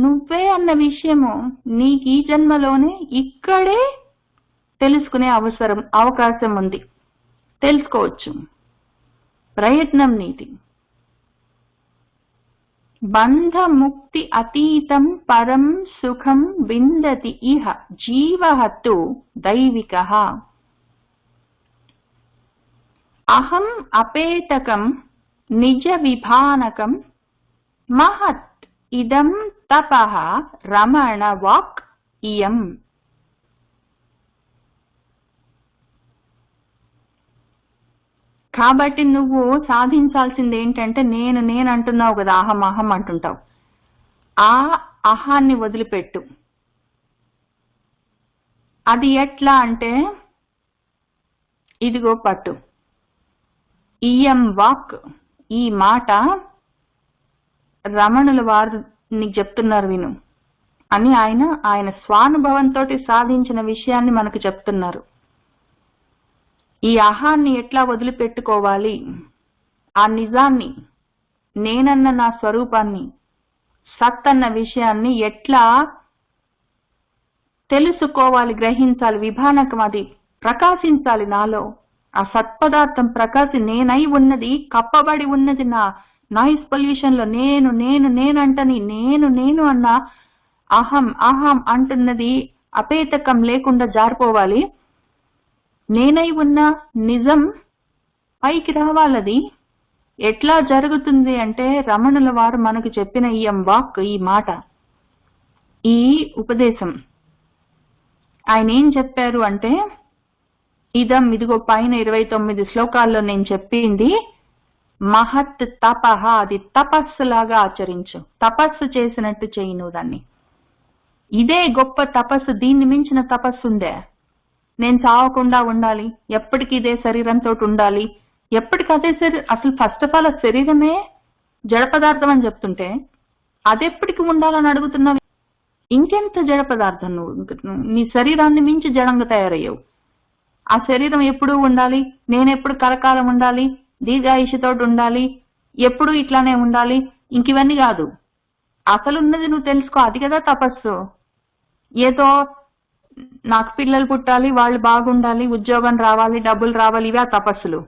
నువ్వే అన్న విషయము నీకు ఈ జన్మలోనే ఇక్కడే తెలుసుకునే అవకాశం ఉంది. తెలుసుకోవచ్చు, ప్రయత్నం నీది. బంధముక్తి అతీతం పరం సుఖం విందతి ఇహ జీవహతు దైవికః. అహం అపేతకం నిజ విభానకం మహత్ ఇదం తపః రమణ వాక్ ఇయం. కాబట్టి నువ్వు సాధించాల్సింది ఏంటంటే, నేను అంటున్నావు కదా, అహం అంటుంటావు. ఆ అహాన్ని వదిలిపెట్టు. అది ఎట్లా అంటే, ఇదిగో పట్టు. ఇయం వాక్, ఈ మాట రమణుల వారు నీకు చెప్తున్నారు విను అని ఆయన స్వానుభవంతో సాధించిన విషయాన్ని మనకు చెప్తున్నారు. ఈ అహాన్ని ఎట్లా వదిలిపెట్టుకోవాలి, ఆ నిజాన్ని, నేనన్న నా స్వరూపాన్ని, సత్ అన్న విషయాన్ని ఎట్లా తెలుసుకోవాలి, గ్రహించాలి, విభానకం అది ప్రకాశించాలి నాలో. ఆ సత్పదార్థం నేనై ఉన్నది, కప్పబడి ఉన్నది నా నాయిస్ పొల్యూషన్ లో. నేనంటని నేను అన్న అహం అంటున్నది అపేతకం లేకుండా జారిపోవాలి. నేనై ఉన్న నిజం పైకి రావాలది. ఎట్లా జరుగుతుంది అంటే, రమణుల వారు మనకు చెప్పిన ఈ వాక్, ఈ మాట, ఈ ఉపదేశం, ఆయన ఏం చెప్పారు అంటే, ఇదిగో పైన 29 శ్లోకాల్లో నేను చెప్పింది మహత్ తపః, అది తపస్సులాగా ఆచరించు, తపస్సు చేసినట్టు చెయ్యి నువ్వు దాన్ని. ఇదే గొప్ప తపస్సు, దీన్ని మించిన తపస్సు ఉందే? నేను చావకుండా ఉండాలి, ఎప్పటికీ ఇదే శరీరంతో ఉండాలి, ఎప్పటికీ అదే శరీరం. అసలు ఫస్ట్ ఆఫ్ ఆల్ ఆ శరీరమే జడ పదార్థం అని చెప్తుంటే అదెప్పటికి ఉండాలని అడుగుతున్నావు? ఇంకెంత జడ పదార్థం నువ్వు నీ శరీరాన్ని మించి జడంగా తయారయ్యావు. ఆ శరీరం ఎప్పుడూ ఉండాలి, నేనెప్పుడు కలకాలం ఉండాలి, దీర్ఘాయుషతోటి ఉండాలి, ఎప్పుడు ఇట్లానే ఉండాలి, ఇంకివన్నీ కాదు. అసలున్నది నువ్వు తెలుసుకో. అది కదా తపస్సు. ఏదో నాకు పిల్లలు పుట్టాలి, వాళ్ళు బాగుండాలి, ఉద్యోగం రావాలి, డబ్బులు రావాలి, ఇవే తపస్సులు.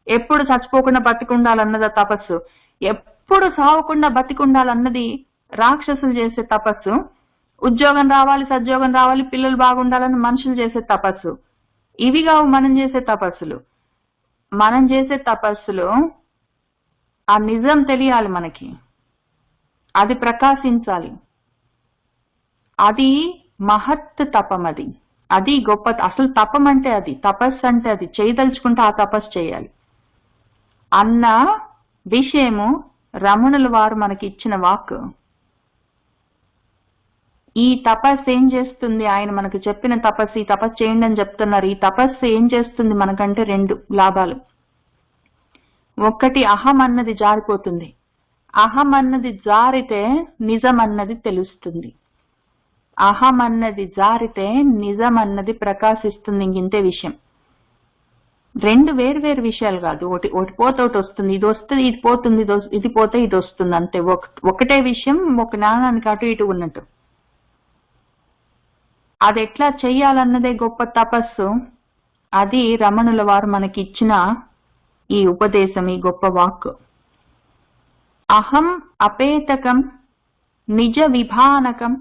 ఎప్పుడు చచ్చిపోకుండా బతికుండాలన్నది తపస్సు. ఎప్పుడు సావకుండా బతికుండాలన్నది రాక్షసులు చేసే తపస్సు. ఉద్యోగం రావాలి, సద్యోగం రావాలి, పిల్లలు బాగుండాలని మనుషులు చేసే తపస్సు. ఇవి కావు మనం చేసే తపస్సులు. మనం చేసే తపస్సులో ఆ నిజం తెలియాలి మనకి, అది ప్రకాశించాలి. అది మహత్ తపం. అది గొప్ప. అసలు తపం అంటే అది, తపస్సు అంటే అది. చేయదలుచుకుంటే ఆ తపస్సు చేయాలి అన్న విషయము రమణుల వారు మనకి ఇచ్చిన వాక్. ఈ తపస్సు ఏం చేస్తుంది? ఆయన మనకు చెప్పిన తపస్సు, ఈ తపస్సు చేయండి అని చెప్తున్నారు. ఈ తపస్సు ఏం చేస్తుంది మనకంటే 2 లాభాలు. ఒకటి, అహం అన్నది జారిపోతుంది. అహం అన్నది జారితే నిజం అన్నది తెలుస్తుంది. అహం అన్నది జారితే నిజం అన్నది ప్రకాశిస్తుంది. ఇంతే విషయం. 2 వేరు విషయాలు కాదు. ఒకటి పోతే ఒకటి వస్తుంది, ఇది వస్తుంది ఇది పోతుంది, ఇది పోతే ఇది వస్తుంది, అంతే. ఒకటే విషయం, ఒక నాణానికి అటు ఇటు ఉన్నట్టు. అది ఎట్లా చెయ్యాలన్నదే గొప్ప తపస్సు. అది రమణుల వారు మనకి ఇచ్చిన ఈ ఉపదేశం, ఈ గొప్ప వాక్. అహం అపేతకం నిజ విభానకం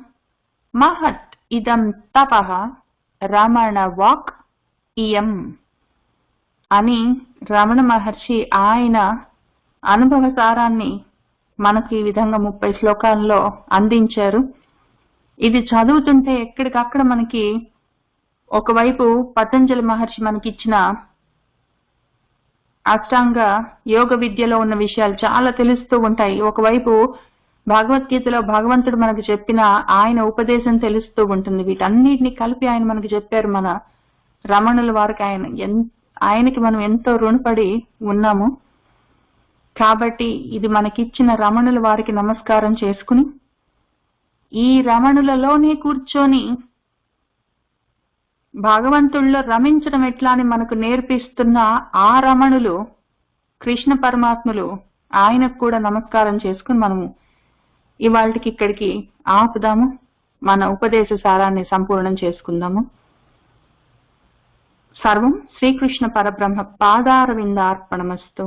మహత్ ఇదం తపః రమణ వాక్ ఇయం అని రమణ మహర్షి ఆయన అనుభవ సారాన్ని మనకు ఈ విధంగా 30 శ్లోకాల్లో అందించారు. ఇది చదువుతుంటే ఎక్కడికక్కడ మనకి ఒకవైపు పతంజలి మహర్షి మనకిచ్చిన అష్టాంగ యోగ విద్యలో ఉన్న విషయాలు చాలా తెలుస్తూ ఉంటాయి. ఒకవైపు భగవద్గీతలో భగవంతుడు మనకు చెప్పిన ఆయన ఉపదేశం తెలుస్తూ ఉంటుంది. వీటన్నిటిని కలిపి ఆయన మనకు చెప్పారు. మన రమణుల వారికి ఆయనకి మనం ఎంతో రుణపడి ఉన్నాము. కాబట్టి ఇది మనకిచ్చిన రమణుల వారికి నమస్కారం చేసుకుని, ఈ రమణులలోనే కూర్చొని భగవంతుల్లో రమించడం ఎట్లా అని మనకు నేర్పిస్తున్న ఆ రమణులు, కృష్ణ పరమాత్ములు, ఆయనకు కూడా నమస్కారం చేసుకుని మనము ఇవాళకి ఇక్కడికి ఆపుదాము. మన ఉపదేశ సారాన్ని సంపూర్ణం చేసుకుందాము. సర్వం శ్రీకృష్ణ పరబ్రహ్మ పాదారవిందార్పణమస్తు.